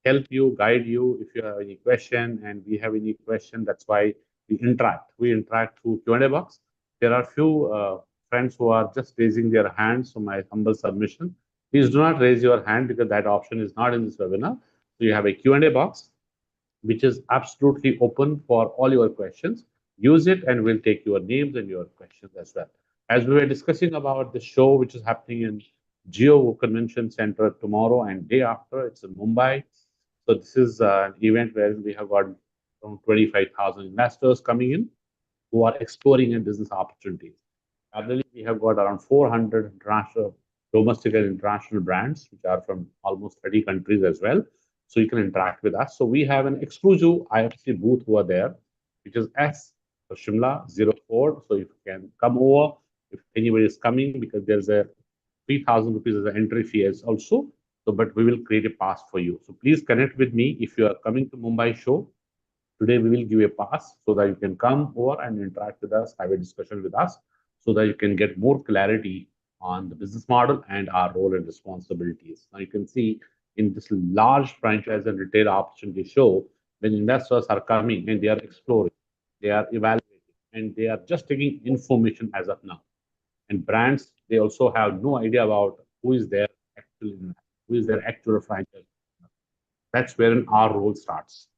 help you, guide you if you have any question, and we have any question. That's why we interact. We interact through Q&A box. There are few friends who are just raising their hands, so my humble submission. Please do not raise your hand because that option is not in this webinar. So you have a Q&A box which is absolutely open for all your questions. Use it and we'll take your names and your questions as well. As we were discussing about the show, which is happening in Geo Convention Center tomorrow and day after, it's in Mumbai. So this is an event where we have got around 25,000 investors coming in who are exploring in business opportunities. I believe we have got around 400 international, domestic and international brands, which are from almost 30 countries as well. So you can interact with us. So we have an exclusive IFC booth over there, which is S for Shimla 04. So if you can come over, if anybody is coming, because there's a 3,000 rupees as an entry fee as also. So, but we will create a pass for you. So please connect with me if you are coming to Mumbai show. Today we will give a pass so that you can come over and interact with us, have a discussion with us, so that you can get more clarity on the business model and our role and responsibilities. Now you can see in this large franchise and retail opportunity show, when investors are coming and they are exploring, they are evaluating, and they are just taking information as of now. And brands, they also have no idea about who is their actual investor, who is their actual franchise. That's where our role starts.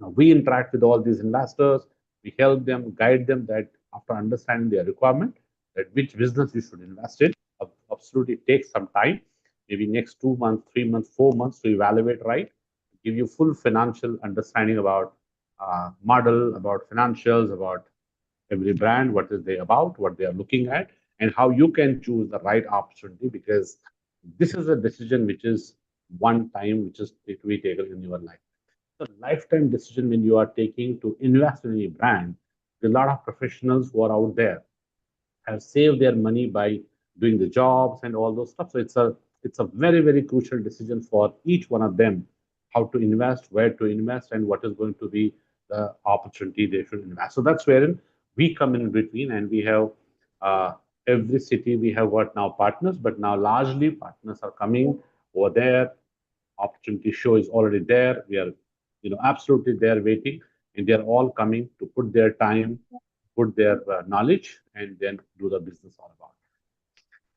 Now, we interact with all these investors, we help them, guide them that after understanding their requirement, that which business you should invest in. Absolutely takes some time, maybe next 2 months, 3 months, 4 months to evaluate right, give you full financial understanding about model, about financials, about every brand, what is they about, what they are looking at, and how you can choose the right opportunity, because this is a decision which is one time, which is to be taken in your life. It's a lifetime decision when you are taking to invest in any brand. There are a lot of professionals who are out there have saved their money by doing the jobs and all those stuff. So it's a very, very crucial decision for each one of them, how to invest, where to invest, and what is going to be the opportunity they should invest. So that's wherein we come in between, and we have every city we have got now partners, but now largely partners are coming over there. Opportunity show is already there. We are, absolutely there waiting, and they are all coming to put their time, put their knowledge, and then do the business all about.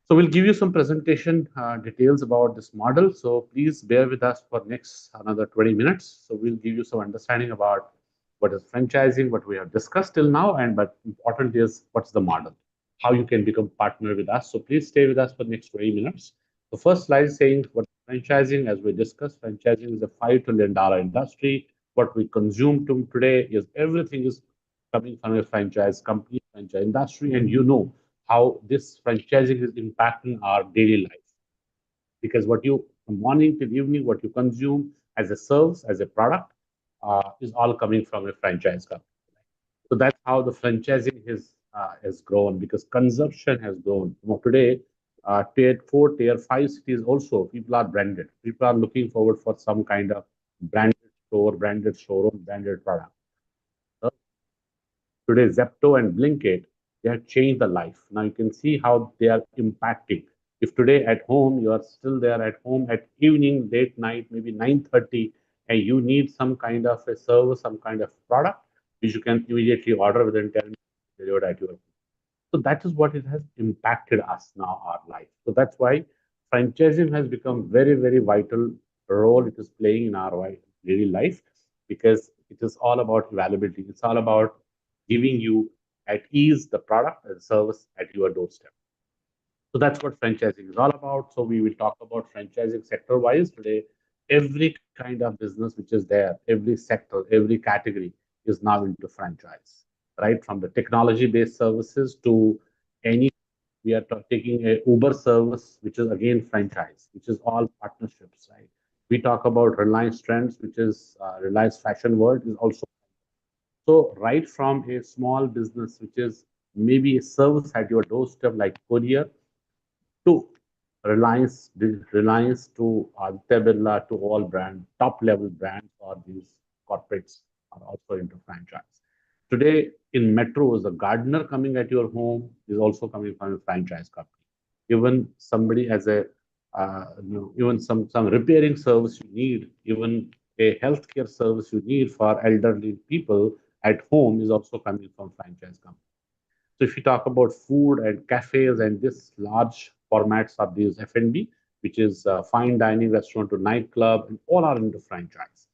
So we'll give you some presentation details about this model. So please bear with us for next another 20 minutes. So we'll give you some understanding about what is franchising, what we have discussed till now, and but important is what's the model, how you can become partner with us. So please stay with us for next 20 minutes. The first slide is saying what franchising, as we discussed, franchising is a $5 trillion industry. What we consume today is everything is coming from a franchise company, franchise industry, and how this franchising is impacting our daily life. Because what you, from morning till evening, what you consume as a service, as a product, is all coming from a franchise company. So that's how the franchising is has grown because consumption has grown. Today, tier 4, tier 5 cities also, people are branded. People are looking forward for some kind of branded store, branded showroom, branded product. Uh, Today, Zepto and Blinkit, they have changed the life. Now you can see how they are impacting. If today at home, you are still there at home at evening, late night, maybe 9:30, and you need some kind of a service, some kind of product, which you can immediately order within 10 minutes delivered at your home. So that is what it has impacted us now, our life. So that's why franchising has become very, very vital role it is playing in our daily life because it is all about availability. It's all about giving you at ease the product and service at your doorstep. So that's what franchising is all about. So we will talk about franchising sector wise today. Every kind of business which is there, every sector, every category is now into franchise, right? From the technology based services to any, we are taking a Uber service, which is again franchise, which is all partnerships, right? We talk about Reliance Trends, which is Reliance Fashion World, is also so right from a small business, which is maybe a service at your doorstep like courier, to Reliance to Aditya Birla to all brand, top level brands or these corporates are also into franchise. Today in metros, a gardener coming at your home is also coming from a franchise company. Even somebody as a even some repairing service you need, even a healthcare service you need for elderly people at home is also coming from franchise company. So if you talk about food and cafes and this large formats of these F&B, which is fine dining restaurant to nightclub, and all are into franchise.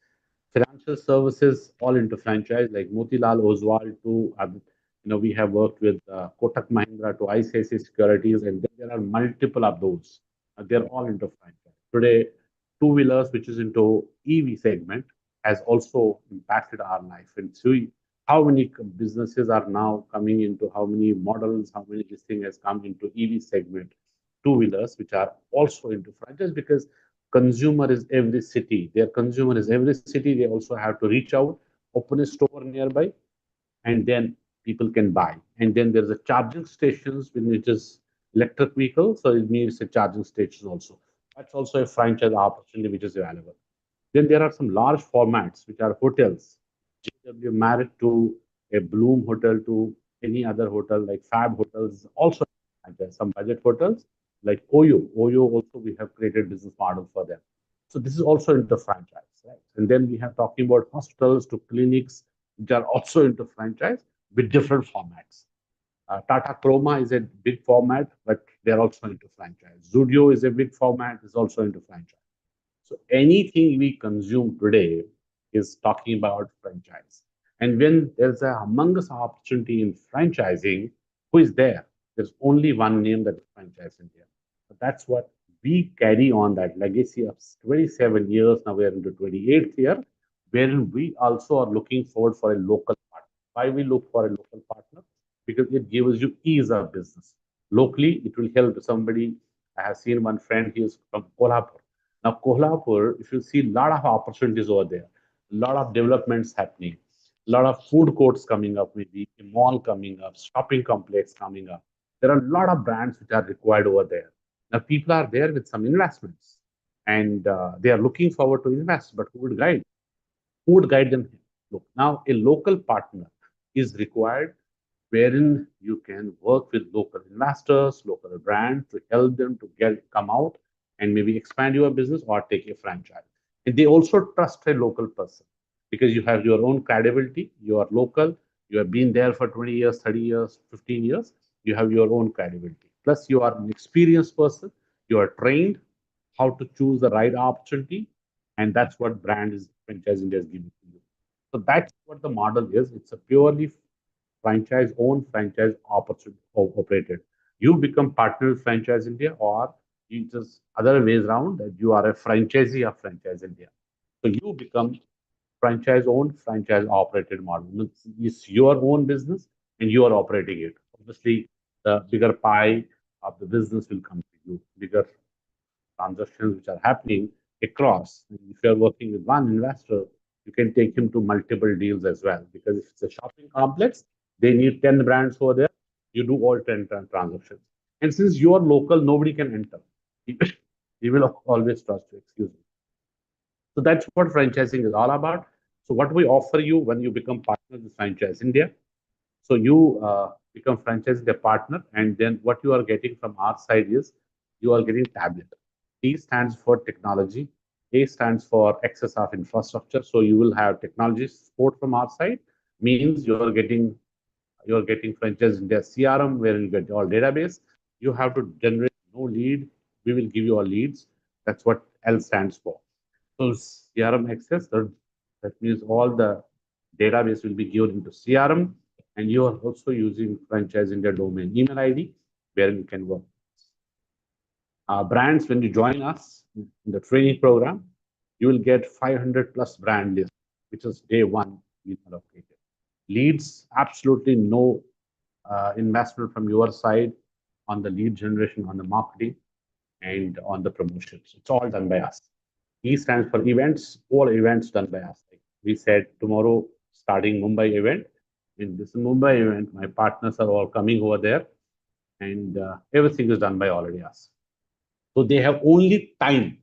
Financial services all into franchise, like Motilal Oswal to, we have worked with Kotak Mahindra to ICICI Securities, and then there are multiple of those. They're all into franchise. Today, two-wheelers, which is into EV segment, has also impacted our life. And so how many businesses are now coming into how many models, how many this thing has come into EV segment, two-wheelers, which are also into franchise because consumer is every city. Their consumer is every city. They also have to reach out, open a store nearby, and then people can buy. And then there's a charging stations, which is electric vehicle, so it needs a charging station also. That's also a franchise opportunity which is available. Then there are some large formats which are hotels. JW Marriott to a Bloom hotel to any other hotel like Fab hotels, also franchise. Some budget hotels like Oyo. Oyo also we have created business model for them. So this is also into franchise, right? And then we have talking about hospitals to clinics, which are also into franchise with different formats. Tata Chroma is a big format, but they're also into franchise. Zudio is a big format, is also into franchise. So anything we consume today is talking about franchise. And when there's a humongous opportunity in franchising, who is there? There's only one name that is franchise India. So that's what we carry on that legacy of 27 years. Now we're into 28th year, wherein we also are looking forward for a local partner. Why we look for a local partner? Because it gives you ease of business. Locally, it will help somebody. I have seen one friend, he is from Kolhapur. Now, Kolhapur, if you see a lot of opportunities over there, a lot of developments happening, a lot of food courts coming up, maybe a mall coming up, shopping complex coming up. There are a lot of brands which are required over there. Now, people are there with some investments and they are looking forward to invest, but who would guide? Who would guide them? Look, now a local partner is required wherein you can work with local investors, local brands to help them to come out and maybe expand your business or take a franchise. And they also trust a local person because you have your own credibility, you are local, you have been there for 20 years, 30 years, 15 years, you have your own credibility. Plus, you are an experienced person, you are trained how to choose the right opportunity, and that's what brand is franchise India is giving to you. So that's what the model is. It's a purely franchise owned, franchise opportunity operated. You become partner with Franchise India, or you just other ways around that you are a franchisee of Franchise India. So you become franchise owned, franchise operated model. It's your own business and you are operating it. Obviously, the bigger pie of the business will come to you. Bigger transactions which are happening across. If you're working with one investor, you can take him to multiple deals as well. Because if it's a shopping complex, they need 10 brands over there. You do all 10 transactions. And since you are local, nobody can enter. He will always trust you, excuse me. So that's what franchising is all about. So what we offer you when you become partner with Franchise India. So you become franchise India partner, and then what you are getting from our side is you are getting tablet. T stands for technology. A stands for access of infrastructure. So you will have technology support from our side. Means you're getting franchise India CRM where you get all database. You have to generate no lead. We will give you all leads. That's what L stands for. So CRM access, that means all the database will be given into CRM, and you are also using franchise India domain email ID where you can work. Brands, when you join us in the training program, you will get 500 plus brand list, which is day one we allocated. Leads, absolutely no investment from your side on the lead generation, on the marketing, and on the promotions. It's all done by us. E stands for events, all events done by us. Like we said, tomorrow starting Mumbai event. In this Mumbai event, my partners are all coming over there, and everything is done by already us. So they have only time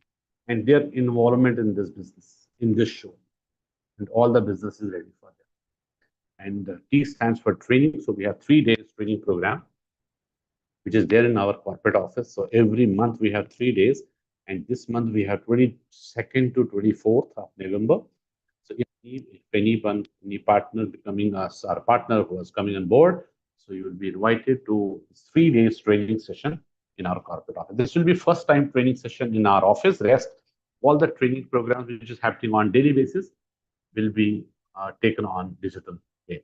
and their involvement in this business, in this show, and all the business is ready for them. And T stands for training. So we have 3 days training program, which is there in our corporate office. So every month we have 3 days, and this month we have 22nd to 24th of November. So if anyone, any partner becoming us, our partner who is coming on board, so you will be invited to 3 days training session in our corporate office. This will be first time training session in our office. Rest, all the training programs which is happening on daily basis will be taken on digital way.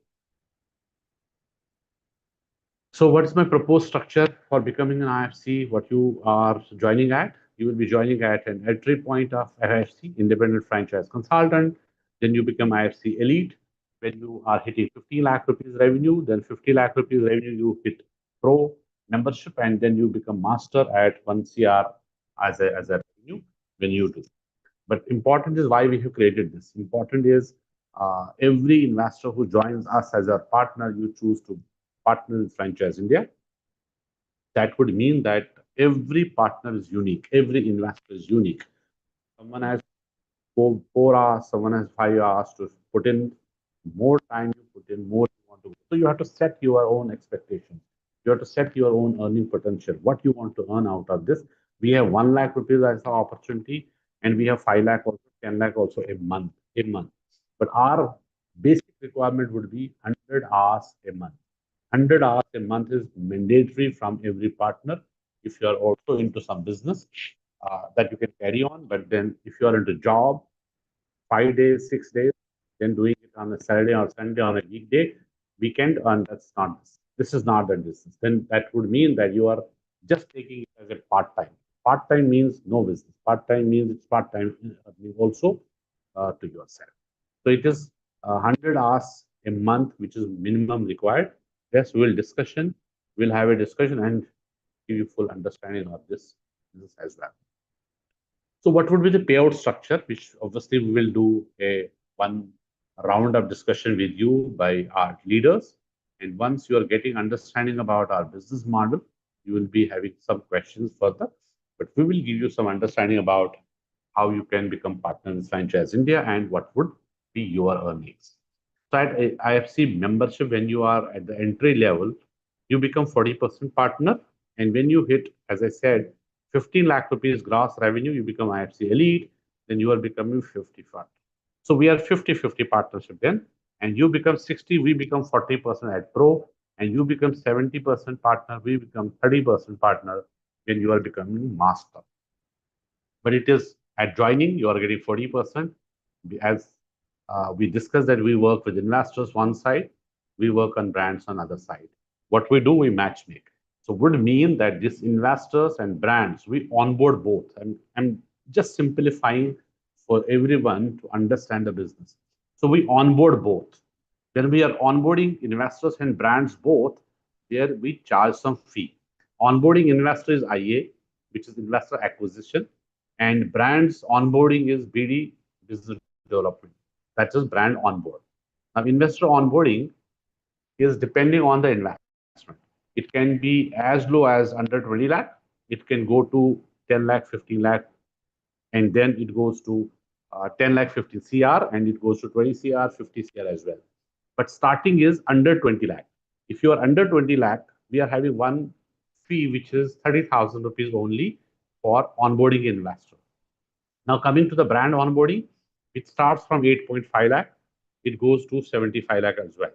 So what is my proposed structure for becoming an IFC? What you are joining at? You will be joining at an entry point of IFC, Independent Franchise Consultant. Then you become IFC Elite. When you are hitting 50 lakh rupees revenue, then 50 lakh rupees revenue, you hit Pro membership, and then you become Master at 1 CR as a revenue when you do. But important is why we have created this. Important is every investor who joins us as a partner, you choose to partner with Franchise India. That would mean that every partner is unique, every investor is unique. Someone has 4 hours, someone has 5 hours to put in more time, you put in more you want to. So you have to set your own expectations. You have to set your own earning potential, what you want to earn out of this. We have 1 lakh rupees as an opportunity, and we have 5 lakh also, 10 lakh also a month. But our basic requirement would be 100 hours a month. 100 hours a month is mandatory from every partner. If you are also into some business that you can carry on, but then if you are into job, 5 days, 6 days, then doing it on a Saturday or Sunday on a weekday, weekend, and this is not the business. Then that would mean that you are just taking it as a part-time. Part-time means no business. Part-time means it's part-time also to yourself. So it is 100 hours a month, which is minimum required. Yes, we'll have a discussion and give you full understanding of this as well. So what would be the payout structure, which obviously we will do one round of discussion with you by our leaders. And once you are getting understanding about our business model, you will be having some questions further, but we will give you some understanding about how you can become partner in Franchise India and what would be your earnings. So at IFC membership, when you are at the entry level, you become 40% partner. And when you hit, as I said, 15 lakh rupees gross revenue, you become IFC Elite, then you are becoming 50-50. So we are 50-50 partnership then, and you become 60, we become 40% at Pro, and you become 70% partner, we become 30% partner when you are becoming Master. But it is at joining, you are getting 40%. As we discussed that we work with investors one side, we work on brands on other side. What we do, we match make. So would mean that these investors and brands, we onboard both. And I'm just simplifying for everyone to understand the business. So we onboard both. When we are onboarding investors and brands both, there we charge some fee. Onboarding investor is IA, which is investor acquisition, and brands onboarding is BD, business development. That is brand onboard. Now, investor onboarding is depending on the investment. It can be as low as under 20 lakh. It can go to 10 lakh, 15 lakh, and then it goes to 10 lakh 50 CR, and it goes to 20 CR, 50 CR as well. But starting is under 20 lakh. If you are under 20 lakh, we are having one fee which is 30,000 rupees only for onboarding investor. Now coming to the brand onboarding, it starts from 8.5 lakh, it goes to 75 lakh as well.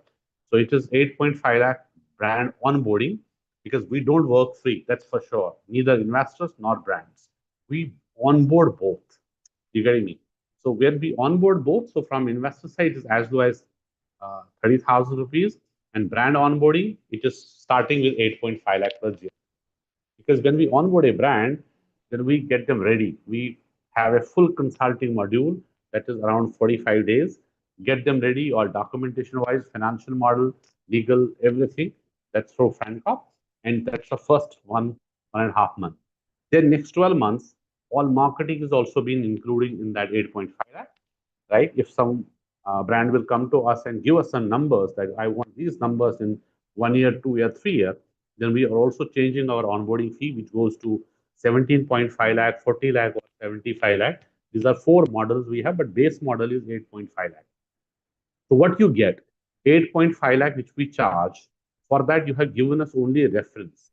So it is 8.5 lakh brand onboarding, because we don't work free, that's for sure. Neither investors nor brands. We onboard both. You getting me? So when we onboard both, so from investor side, it is as low as 30,000 rupees, and brand onboarding, it is starting with 8.5 lakh per year. Because when we onboard a brand, then we get them ready. We have a full consulting module that is around 45 days. Get them ready, all documentation wise, financial model, legal, everything. That's through FranCop. And that's the first 1.5 month. Then next 12 months, all marketing is also being included in that 8.5 lakh, right? If some brand will come to us and give us some numbers that I want these numbers in 1 year, 2 year, 3 year, then we are also changing our onboarding fee, which goes to 17.5 lakh, 40 lakh, or 75 lakh. These are four models we have, but base model is 8.5 lakh. So what you get, 8.5 lakh, which we charge, for that you have given us only a reference.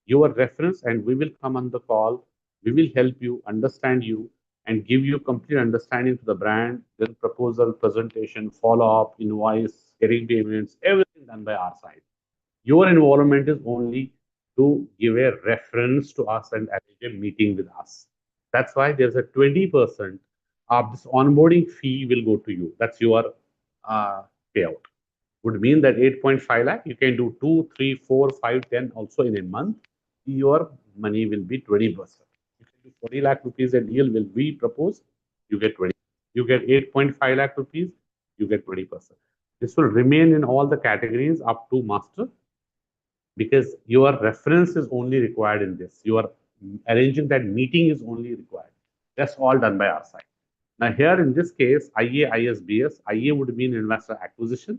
Your reference, and we will come on the call, we will help you, understand you, and give you complete understanding to the brand, then proposal, presentation, follow-up, invoice, getting payments, everything done by our side. Your involvement is only to give a reference to us and arrange a meeting with us. That's why there's a 20% of this onboarding fee will go to you. That's your payout. Would mean that 8.5 lakh, you can do 2, 3, 4, 5, 10 also in a month. Your money will be 20%. If you do 40 lakh rupees a deal will we propose, you get 20. You get 8.5 lakh rupees, you get 20%. This will remain in all the categories up to master, because your reference is only required in this. You are arranging that meeting is only required. That's all done by our side. Now here in this case, IA, ISBS, IA would mean investor acquisition,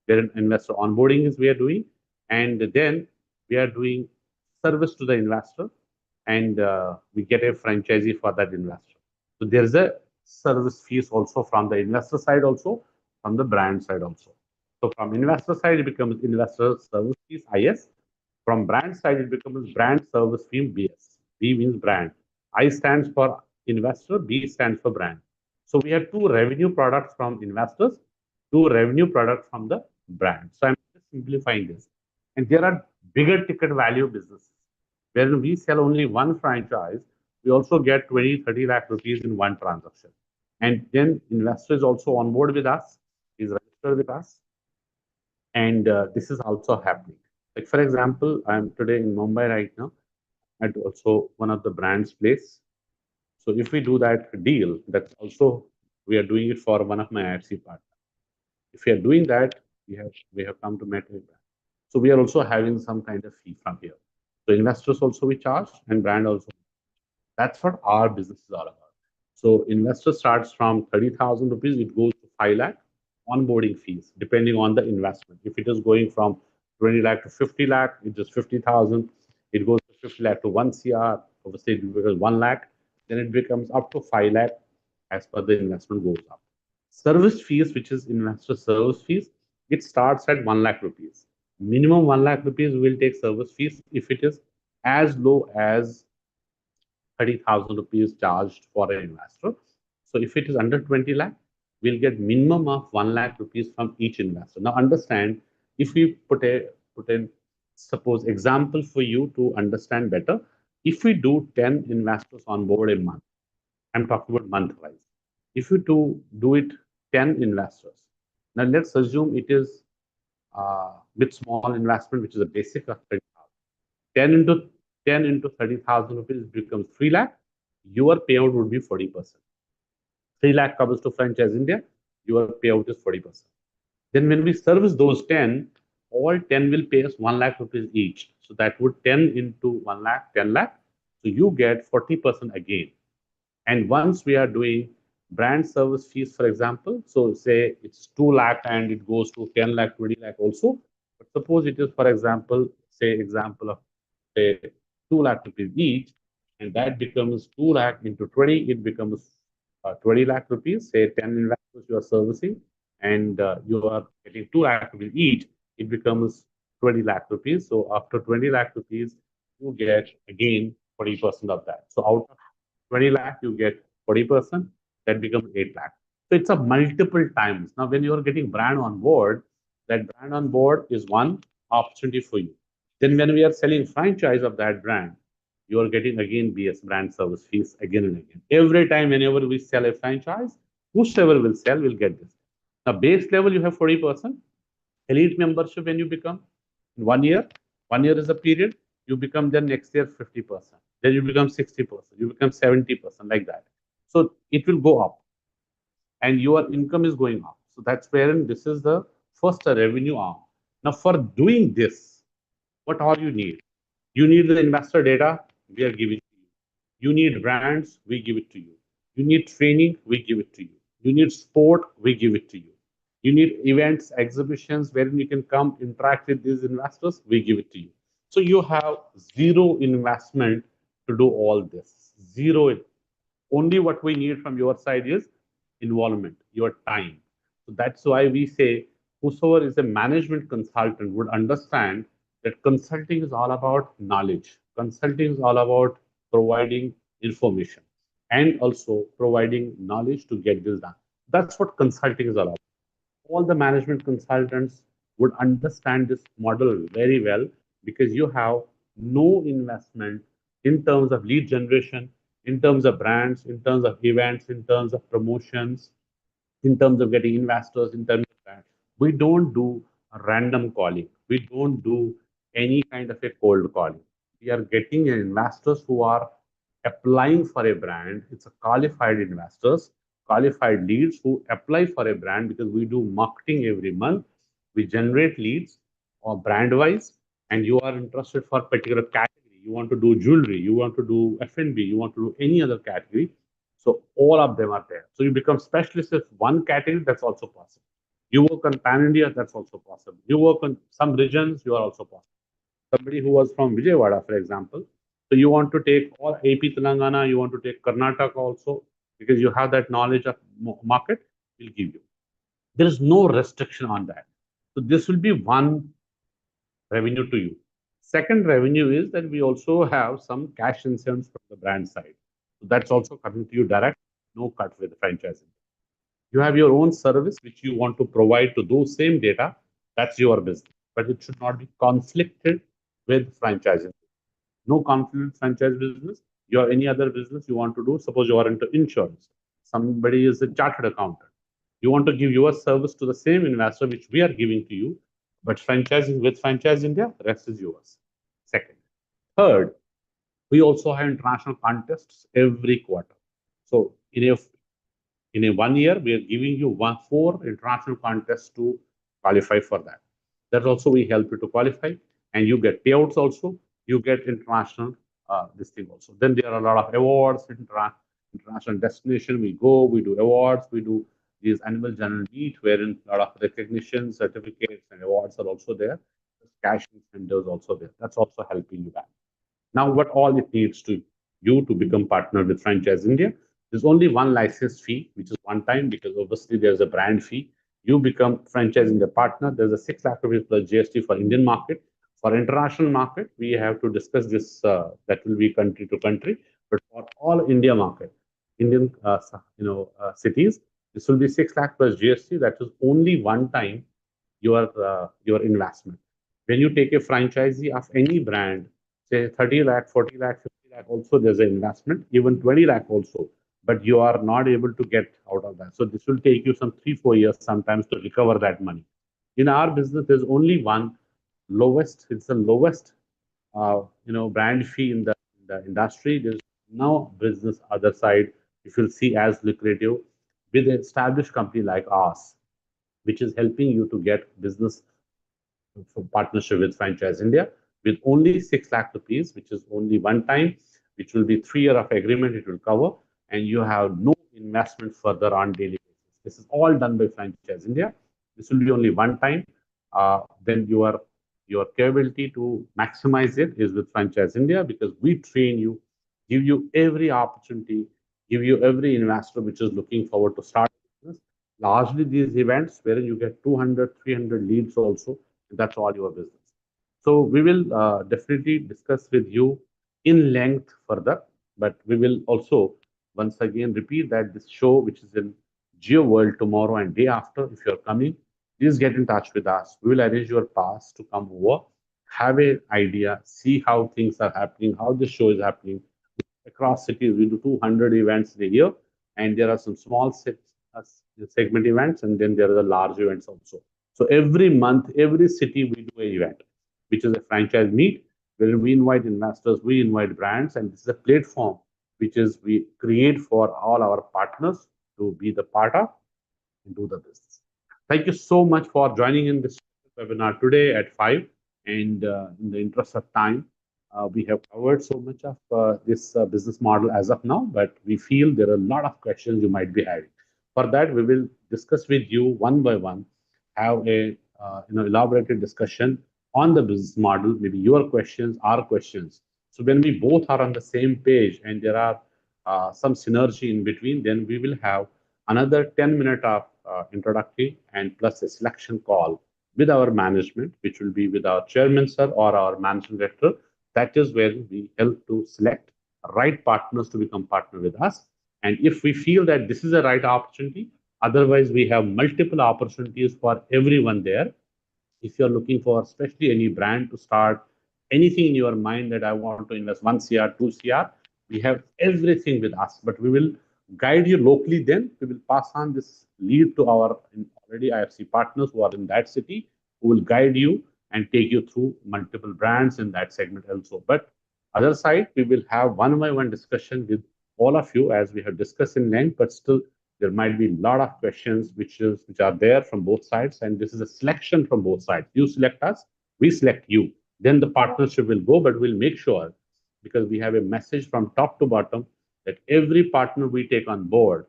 where investor onboarding is we are doing, and then we are doing service to the investor, and we get a franchisee for that investor. So there is a service fees also from the investor side, also from the brand side also. So from investor side, it becomes investor service fees, IS. From brand side, it becomes brand service fee, BS. B means brand. I stands for investor, B stands for brand. So we have two revenue products from investors, two revenue products from the brand. So I'm just simplifying this. And there are bigger ticket value businesses. When we sell only one franchise, we also get 20, 30 lakh rupees in one transaction. And then investor is also on board with us, is registered with us. And this is also happening. Like for example, I'm today in Mumbai right now at also one of the brand's place. So if we do that deal, that's also we are doing it for one of my IFC partners. If we are doing that, we have come to meet. So we are also having some kind of fee from here. So investors also we charge, and brand also. That's what our business is all about. So investor starts from 30,000 rupees, it goes to 5 lakh onboarding fees, depending on the investment. If it is going from 20 lakh to 50 lakh, it's just 50,000. It goes to 50 lakh to 1 CR, obviously it becomes 1 lakh. Then it becomes up to 5 lakh as per the investment goes up. Service fees, which is investor service fees, it starts at 1 lakh rupees. Minimum 1 lakh rupees will take service fees if it is as low as 30,000 rupees charged for an investor. So if it is under 20 lakh, we'll get minimum of 1 lakh rupees from each investor. Now understand, if we put in suppose example for you to understand better, if we do 10 investors on board a month, I'm talking about month wise. If you do it 10 investors, now let's assume it is with small investment, which is a basic of 30,000. 10 into 30,000 rupees becomes 3 lakh. Your payout would be 40%. 3 lakh comes to Franchise India, your payout is 40%. Then when we service those 10, all 10 will pay us 1 lakh rupees each. So that would 10 into 1 lakh, 10 lakh. So you get 40% again. And once we are doing brand service fees, for example, so say it's 2 lakh and it goes to 10 lakh, 20 lakh also. But suppose it is, for example, say example of say 2 lakh rupees each, and that becomes 2 lakh into 20, it becomes 20 lakh rupees, say 10 investors you are servicing, and you are getting 2 lakh rupees each, it becomes 20 lakh rupees. So after 20 lakh rupees, you get again 40% of that. So out of 20 lakh, you get 40%, that becomes 8 lakh. So it's a multiple times. Now, when you are getting brand on board, that brand on board is one opportunity for you. Then when we are selling franchise of that brand, you are getting again BS brand service fees again and again. Every time, whenever we sell a franchise, whosoever will sell will get this. Now, base level, you have 40%. Elite membership, when you become in 1 year is a period, you become then next year 50%. Then you become 60%, you become 70%, like that. So it will go up and your income is going up. So that's where this is the first revenue arm. Now, for doing this, what all you need? You need the investor data, we are giving to you. You need brands, we give it to you. You need training, we give it to you. You need sport, we give it to you. You need events, exhibitions wherein you can come interact with these investors, we give it to you. So you have zero investment to do all this. Zero. Only what we need from your side is involvement, your time. So that's why we say whosoever is a management consultant would understand that consulting is all about knowledge. Consulting is all about providing information and also providing knowledge to get this done. That's what consulting is all about. All the management consultants would understand this model very well because you have no investment in terms of lead generation, in terms of brands, in terms of events, in terms of promotions, in terms of getting investors, in terms of that. We don't do random calling. We don't do any kind of a cold calling. We are getting investors who are applying for a brand. It's a qualified investors, qualified leads who apply for a brand because we do marketing every month. We generate leads or brand wise, and you are interested for particular category. You want to do jewelry, you want to do F&B, you want to do any other category. So all of them are there. So you become specialist in one category, that's also possible. You work on Pan India, that's also possible. You work on some regions, you are also possible. Somebody who was from Vijayawada, for example. So you want to take all AP Telangana, you want to take Karnataka also, because you have that knowledge of market, we'll give you. There is no restriction on that. So this will be one revenue to you. Second revenue is that we also have some cash incentives from the brand side. So that's also coming to you direct, no cut with the franchising. You have your own service which you want to provide to those same data. That's your business, but it should not be conflicted with franchising. No conflict with franchise business. You have any other business you want to do. Suppose you are into insurance. Somebody is a chartered accountant. You want to give your service to the same investor which we are giving to you, but franchising with Franchise India, rest is yours. Second. Third, we also have international contests every quarter. So in a 1 year, we are giving you 4 international contests to qualify for that. That also we help you to qualify, and you get payouts also. You get international this thing also. Then there are a lot of awards, international destination. We go, we do awards, we do these annual general meet, wherein a lot of recognition, certificates, and awards are also there. Cash incentives also there. That's also helping you back. Now, what all it needs to you to become partner with Franchise India? There's only one license fee, which is one time, because obviously there's a brand fee. You become Franchise India partner. There's a 6 lakh rupees plus GST for Indian market. For international market, we have to discuss this. That will be country to country. But for all India market, Indian cities, this will be 6 lakh plus GST. That is only one time your investment. When you take a franchisee of any brand, say 30 lakh, 40 lakh, 50 lakh, also there's an investment, even 20 lakh also, but you are not able to get out of that. So this will take you some 3-4 years sometimes to recover that money. In our business, there's only one lowest, it's the lowest, brand fee in the industry. There's no business other side, if you'll see as lucrative with an established company like ours, which is helping you to get business for partnership with Franchise India with only 6 lakh rupees, which is only one time, which will be 3 year of agreement it will cover, and you have no investment further on daily basis. This is all done by Franchise India. This will be only one time. Then your Your capability to maximize it is with Franchise India, because we train you, give you every opportunity, give you every investor which is looking forward to start business. Largely these events wherein you get 200, 300 leads also, that's all your business. So we will definitely discuss with you in length further, but we will also once again repeat that this show, which is in Geo World tomorrow and day after, if you're coming, please get in touch with us. We will arrange your pass to come over, have an idea, see how things are happening, how the show is happening across cities. We do 200 events a year, and there are some small segment events, and then there are the large events also. So every month, every city we do an event, which is a franchise meet where we invite investors, we invite brands, and this is a platform which is we create for all our partners to be the part of and do the business. Thank you so much for joining in this webinar today at 5. And in the interest of time, we have covered so much of this business model as of now, but we feel there are a lot of questions you might be having. For that, we will discuss with you one by one, have a elaborated discussion on the business model, maybe your questions, our questions. So when we both are on the same page and there are some synergy in between, then we will have another 10 minutes of introductory and plus a selection call with our management, which will be with our chairman, sir, or our managing director. That is where we help to select right partners to become partner with us. And if we feel that this is a right opportunity, otherwise we have multiple opportunities for everyone there. If you're looking for especially any brand to start anything in your mind that I want to invest 1 CR, 2 CR, we have everything with us, but we will guide you locally. Then we will pass on this lead to our already IFC partners who are in that city, who will guide you and take you through multiple brands in that segment also. But other side, we will have one by one discussion with all of you as we have discussed in length, but still there might be a lot of questions which are there from both sides, and this is a selection from both sides. You select us, we select you. Then the partnership will go, but we'll make sure, because we have a message from top to bottom, that every partner we take on board,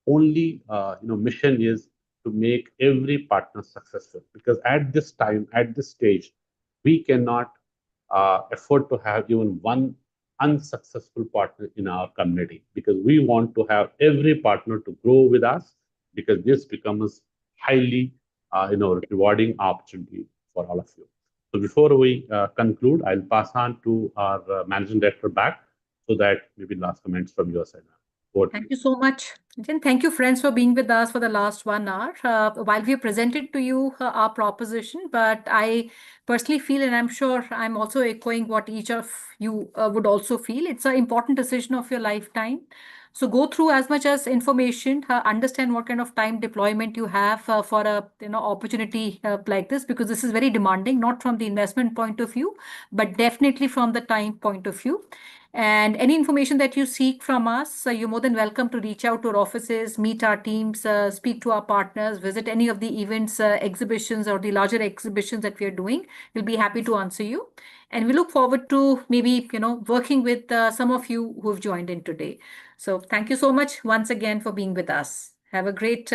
only mission is to make every partner successful. Because at this time, at this stage, we cannot afford to have even one unsuccessful partner in our community, because we want to have every partner to grow with us, because this becomes highly rewarding opportunity for all of you. So before we conclude, I'll pass on to our managing director back, so that maybe last comments from your side. Thank you so much. Again, thank you, friends, for being with us for the last 1 hour. While we have presented to you our proposition, but I personally feel, and I'm sure I'm also echoing what each of you would also feel, it's an important decision of your lifetime. So go through as much as information, understand what kind of time deployment you have for a opportunity like this, because this is very demanding, not from the investment point of view, but definitely from the time point of view. And any information that you seek from us, you're more than welcome to reach out to our offices, meet our teams, speak to our partners, visit any of the events, exhibitions, or the larger exhibitions that we are doing. We'll be happy to answer you. And we look forward to maybe, working with some of you who have joined in today. So thank you so much once again for being with us. Have a great